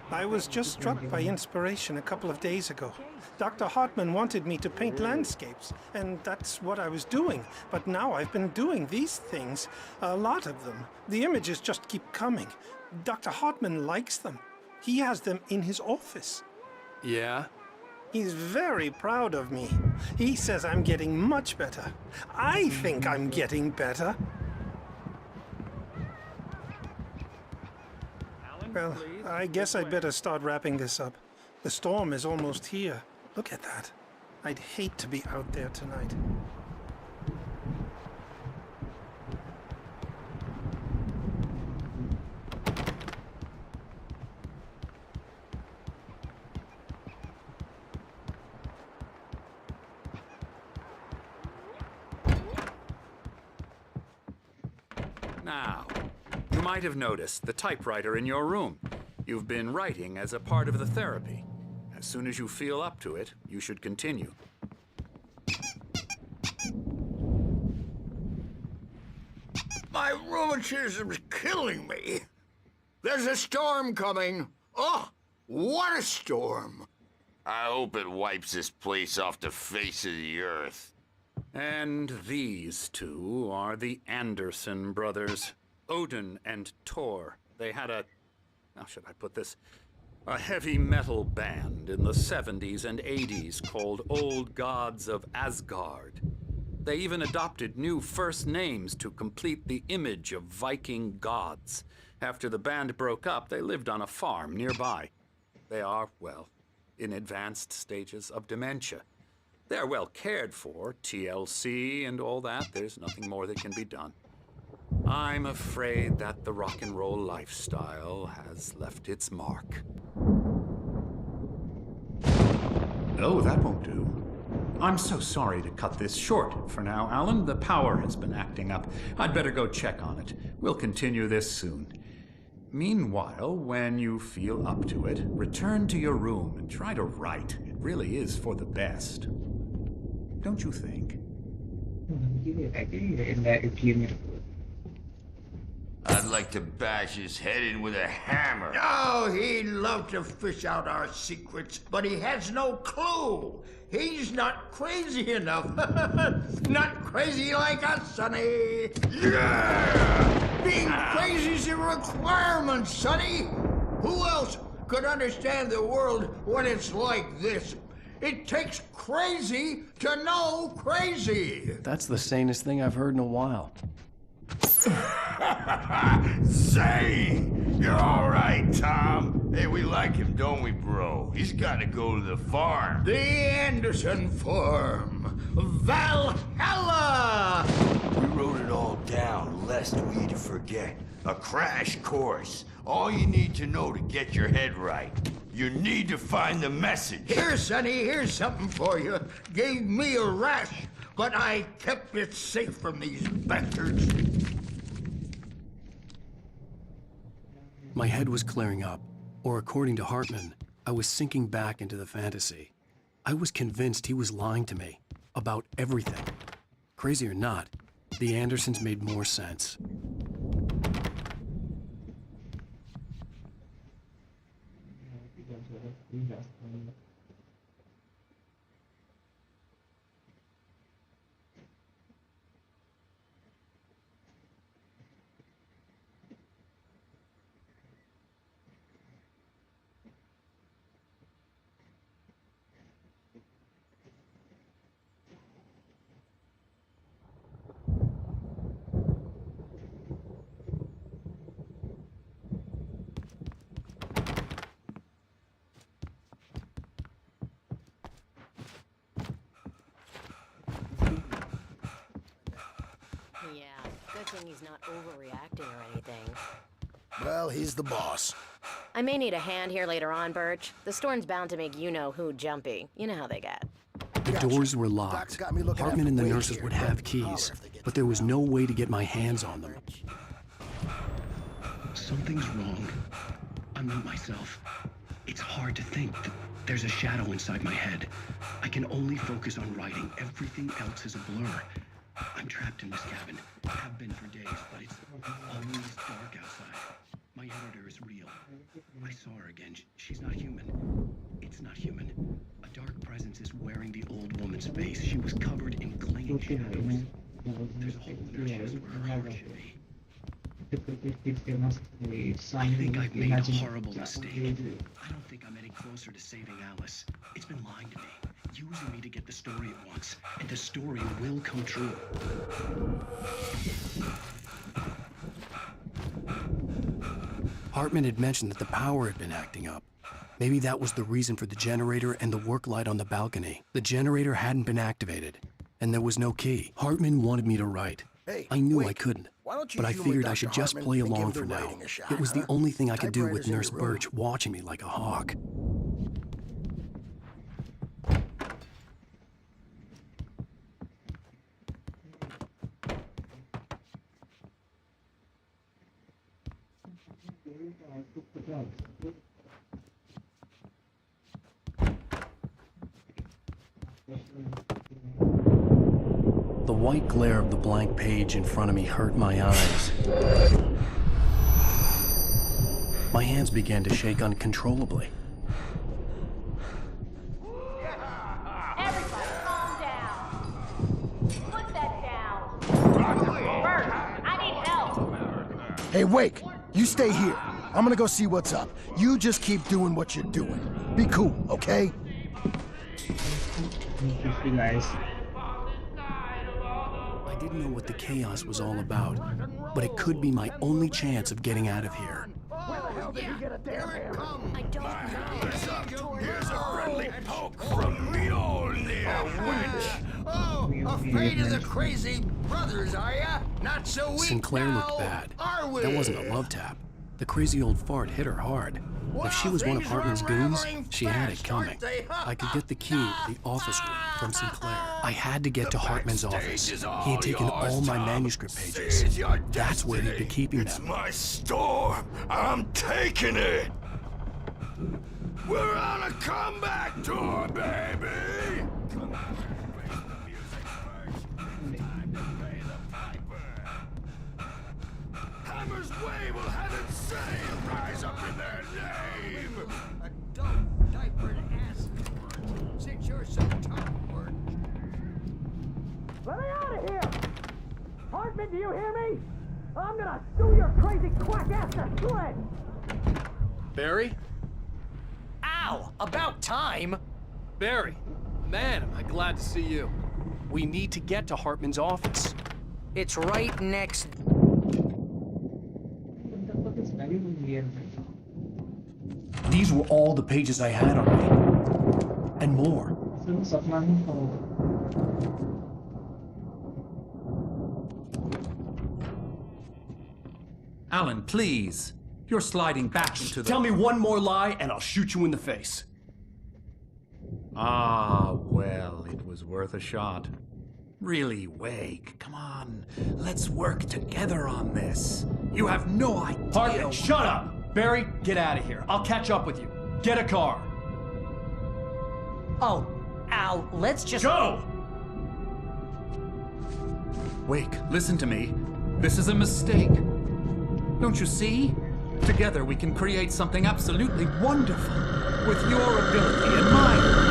I was just struck by inspiration a couple of days ago. Dr. Hartman wanted me to paint landscapes, and that's what I was doing. But now I've been doing these things, a lot of them. The images just keep coming. Dr. Hartman likes them. He has them in his office. Yeah? He's very proud of me. He says I'm getting much better. I think I'm getting better. Well, I guess I'd better start wrapping this up. The storm is almost here. Look at that. I'd hate to be out there tonight. Now, you might have noticed the typewriter in your room. You've been writing as a part of the therapy. As soon as you feel up to it, you should continue. My rheumatism's killing me. There's a storm coming. Oh, what a storm. I hope it wipes this place off the face of the earth. And these two are the Anderson brothers, Odin and Tor. They had a, how should I put this? A heavy metal band in the 70s and 80s called Old Gods of Asgard. They even adopted new first names to complete the image of Viking gods. After the band broke up, they lived on a farm nearby. They are, well, in advanced stages of dementia. They're well cared for, TLC and all that. There's nothing more that can be done. I'm afraid that the rock and roll lifestyle has left its mark. No, that won't do. I'm so sorry to cut this short for now, Alan. The power has been acting up. I'd better go check on it. We'll continue this soon. Meanwhile, when you feel up to it, return to your room and try to write. It really is for the best. Don't you think? I'd like to bash his head in with a hammer. Oh, he'd love to fish out our secrets, but he has no clue. He's not crazy enough. Not crazy like us, Sonny. Yeah! Being crazy's a requirement, Sonny. Who else could understand the world when it's like this? It takes crazy to know crazy. That's the sanest thing I've heard in a while. Zane! You're all right, Tom. Hey, we like him, don't we, bro? He's got to go to the farm. The Anderson Farm. Valhalla! We wrote it all down, lest we'd forget. A crash course. All you need to know to get your head right. You need to find the message. Here, Sonny, here's something for you. Gave me a rash, but I kept it safe from these bastards. My head was clearing up, or according to Hartman, I was sinking back into the fantasy. I was convinced he was lying to me about everything. Crazy or not, the Andersons made more sense. Good thing he's not overreacting or anything. Well, he's the boss. I may need a hand here later on, Birch. The storm's bound to make you-know-who jumpy. You know how they get. The doors were locked. Hartman and the nurses would have keys, but there was no way to get my hands on them. Something's wrong. I'm not myself. It's hard to think that there's a shadow inside my head. I can only focus on writing. Everything else is a blur. I'm trapped in this cabin. Have been for days, but it's always dark outside. My editor is real. I saw her again. She's not human. It's not human. A dark presence is wearing the old woman's face. She was covered in clinging shadows. There's a hole in her chest where her heart should be. I think I've made a horrible mistake. I don't think I'm any closer to saving Alice. It's been lying to me, using me to get the story it wants, and the story will come true. Hartman had mentioned that the power had been acting up. Maybe that was the reason for the generator and the work light on the balcony. The generator hadn't been activated, and there was no key. Hartman wanted me to write. I knew I couldn't, but I figured I should just play along for now. It was the only thing I could do with Nurse Birch watching me like a hawk. The white glare of the blank page in front of me hurt my eyes. My hands began to shake uncontrollably. Everybody calm down. Put that down. Bert, I need help. Hey, Wake, you stay here. I'm gonna go see what's up. You just keep doing what you're doing. Be cool, okay? Guys. I didn't know what the chaos was all about, but it could be my only chance of getting out of here. Where the hell did you get a damn hammer? I don't know. Here's a friendly poke from Mjolnir, witch. Oh, afraid of the crazy brothers, are ya? Not so weak Sinclair now, looked bad. are we? That wasn't a love tap. The crazy old fart hit her hard. If she was one of Hartman's goons, she had it coming. I could get the key to the office room from Sinclair. I had to get to Hartman's office. He had taken all my manuscript pages. That's where he'd be keeping them. It's my store. I'm taking it. We're on a comeback tour, baby. Hammer's Way will have it say rise up in their name. Adult diapered ass. Since you're so tough, word. Let me out of here! Hartman, do you hear me? I'm gonna sue your crazy quack ass to shreds! Barry? Ow! About time! Barry! Man, am I glad to see you. We need to get to Hartman's office. It's right next. These were all the pages I had on me. And more. Alan, please. You're sliding back into the... Tell me one more lie and I'll shoot you in the face. Ah, well, it was worth a shot. Really, Wake, come on. Let's work together on this. You have no idea... Hartman, shut up! Barry, get out of here. I'll catch up with you. Get a car. Oh, Al, let's just... Go! Wake, listen to me. This is a mistake. Don't you see? Together we can create something absolutely wonderful. With your ability and mine.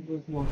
Those more.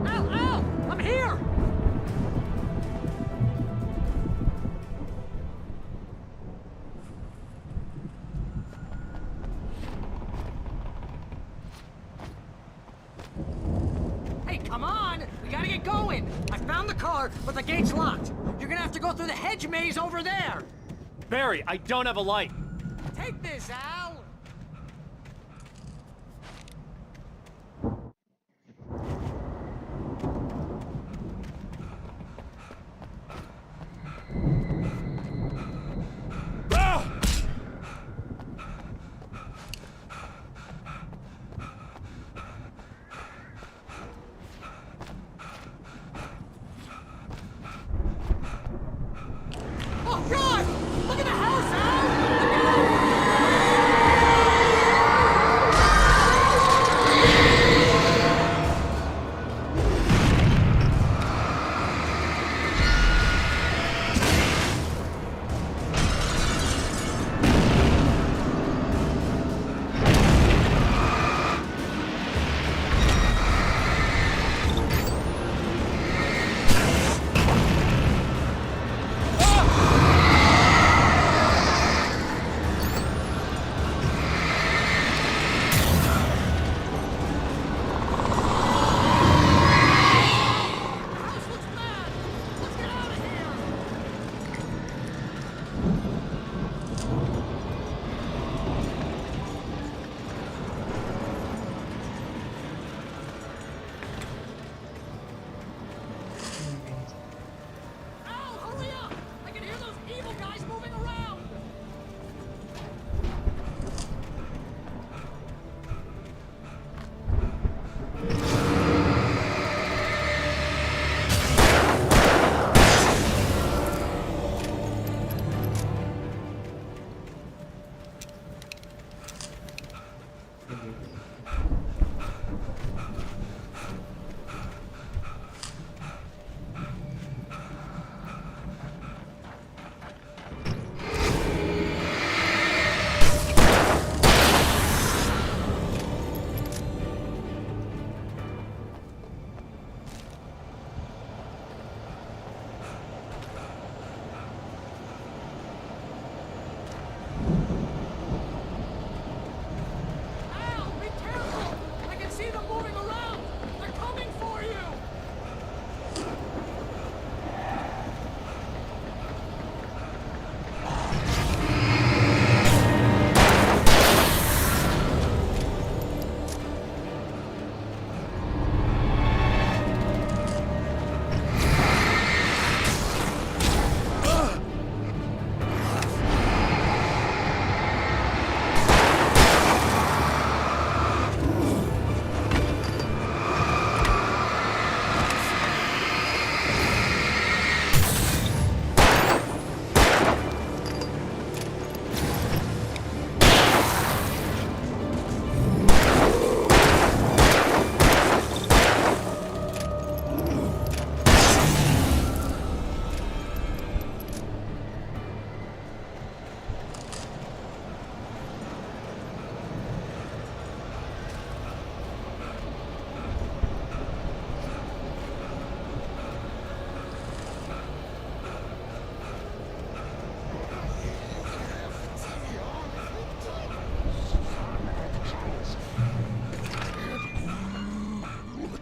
Al! I'm here! Hey, come on! We gotta get going! I found the car, but the gate's locked. You're gonna have to go through the hedge maze over there! Barry, I don't have a light. Take this, Al! Oh, God! Look at the house, Al!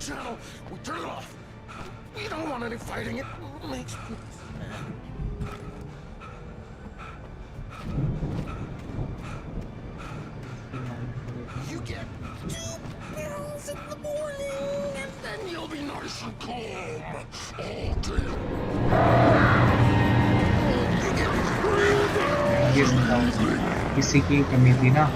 channel, we turn it off. We don't want any fighting. It makes me sad. You get 2 pills in the morning, and then you'll be nice and calm all day. ये जिंदा हो, किसी की कमी थी ना।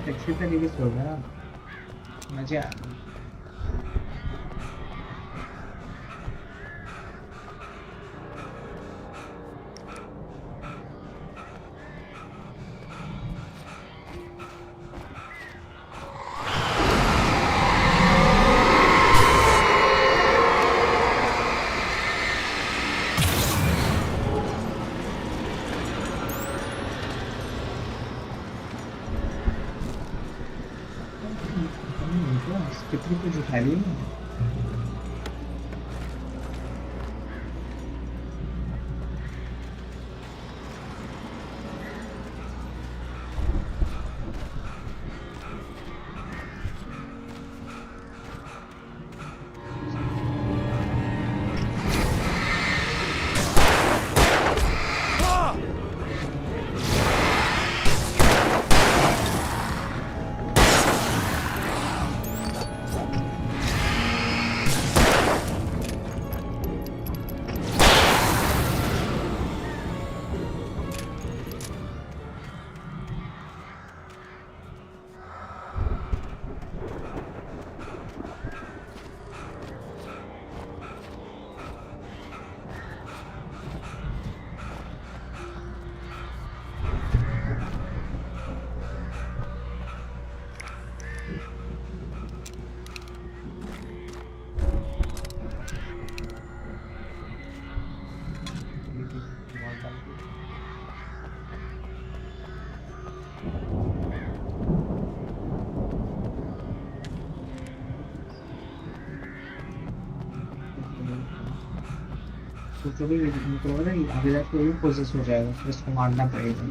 अच्छी तरीके से होगा ना, मजा कितनी कुछ उठा ली ना। तो जो भी निकलेगा ना ये आगे जाके भी प्रोसेस हो जाएगा, फिर इसको मारना पड़ेगा।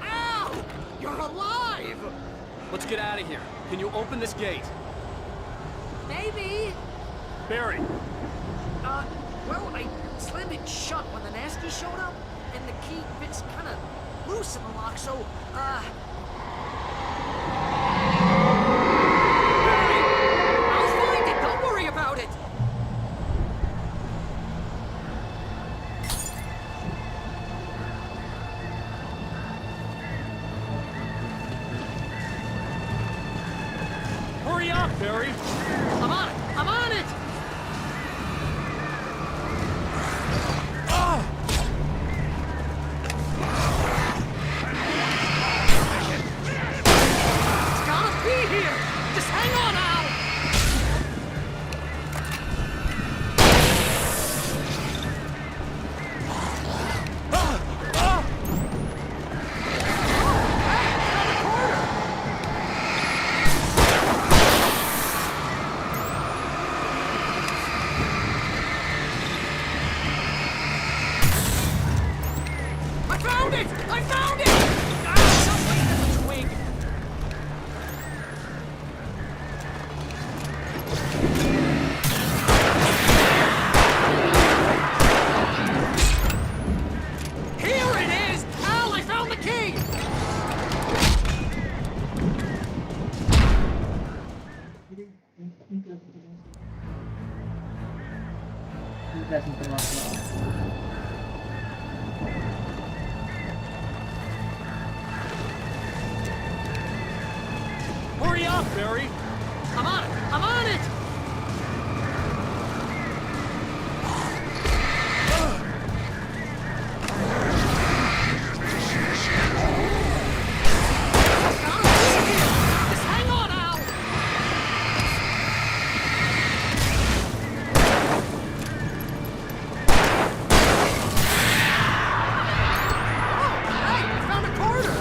Ow! You're alive! Let's get out of here. Can you open this gate? Maybe. Barry! Well, I slammed it shut when the nasty showed up, and the key fits kind of loose in the lock, so, Barry! I'll find it! Don't worry about it! Hurry up, Barry! I'm on it! I'm on it! It's gotta be here! Just hang on, Al! I found it! I found it! Ah, don't wait, that's a twig! Here it is! Al, I found the key! Hurry up, Barry! I'm on it! I'm on it! Just hang on, Al! Oh, hey, I found a quarter!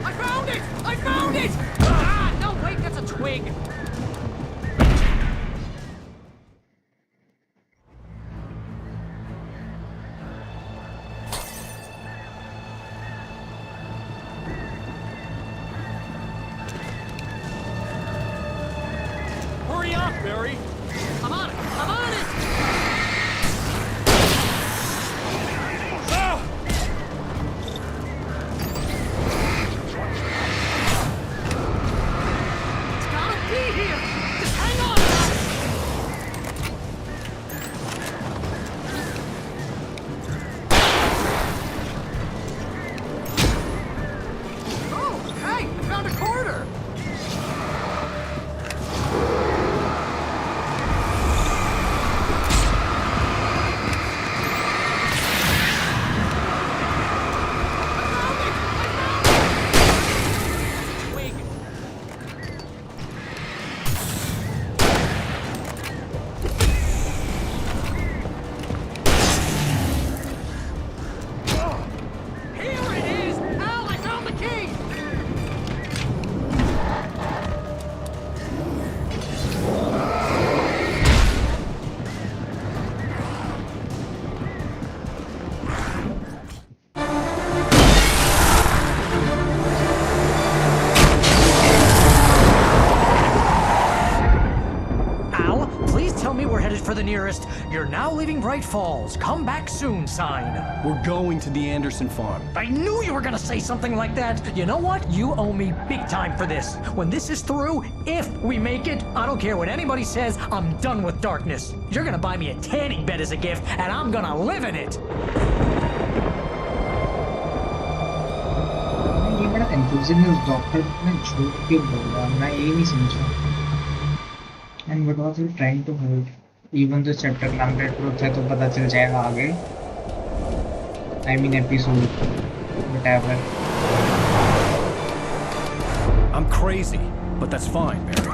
I found it! I found it! Ah, no, wait, that's a twig. Hurry up, Barry! I'm on it! I'm on it! It's gotta be here! Just hang on! Oh, hey, I found a quarter! You're now leaving Bright Falls. Come back soon sign. We're going to the Anderson farm. I knew you were gonna say something like that. You know what? You owe me big time for this. When this is through, if we make it, I don't care what anybody says, I'm done with darkness. You're gonna buy me a tanning bed as a gift, and I'm gonna live in it. ये बड़ा confusing है उस doctor ने झूठ क्यों बोला मैं ये नहीं समझा and what was he trying to help even the chapter नाम का ट्रुथ है तो पता चल जाएगा आगे I mean episode whatever I'm crazy, but that's fine, Barry.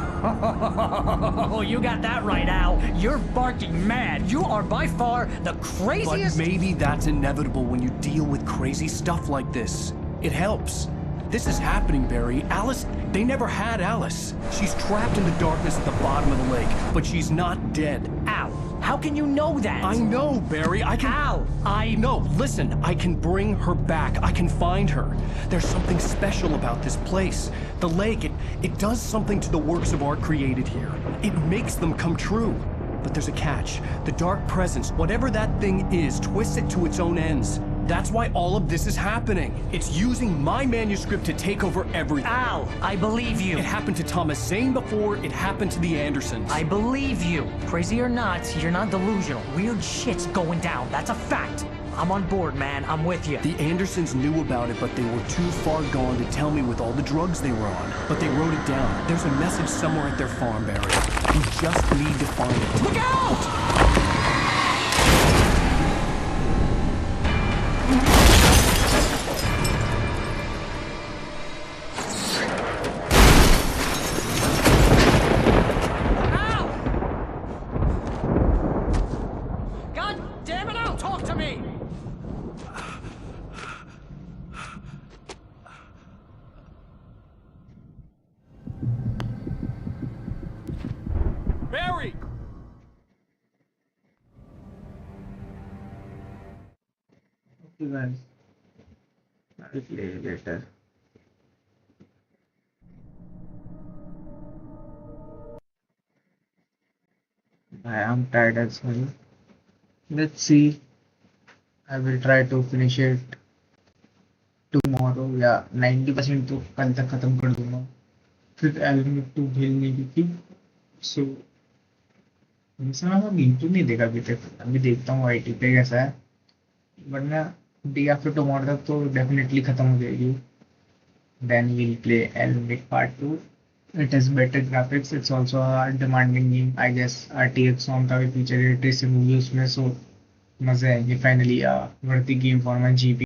Oh, you got that right, Al. You're barking mad. You are by far the craziest... But maybe that's inevitable when you deal with crazy stuff like this. It helps. This is happening, Barry. Alice, they never had Alice. She's trapped in the darkness at the bottom of the lake, but she's not dead. Al, how can you know that? I know, Barry. I can... Al, No, listen. I can bring her back. I can find her. There's something special about this place. The lake, it does something to the works of art created here. It makes them come true. But there's a catch. The dark presence, whatever that thing is, twists it to its own ends. That's why all of this is happening. It's using my manuscript to take over everything. Al, I believe you. It happened to Thomas Zane before, it happened to the Andersons. I believe you. Crazy or not, you're not delusional. Weird shit's going down. That's a fact. I'm on board, man. I'm with you. The Andersons knew about it, but they were too far gone to tell me with all the drugs they were on. But they wrote it down. There's a message somewhere at their farm, Barry. We just need to find it. Look out! Barry! Okay guys, I'll play later. I am tired as well. Let's see. I will try to finish it tomorrow या 90% तो कल तक खत्म कर दूंगा फिर album to भेजने की थी सो वैसे मैं गेम तो नहीं देखा अभी तक अभी देखता हूँ आईटी पे कैसा है वरना डे आफ्टर टुमारो तक तो डेफिनेटली खत्म हो जाएगी then we'll play album part 2 it has better graphics it's also a demanding game I guess RTX on का भी फीचर है ट्रेसिंग मूवी उसमें सो मजा आएंगे फाइनली वर्दी गेम फॉर माय जीपी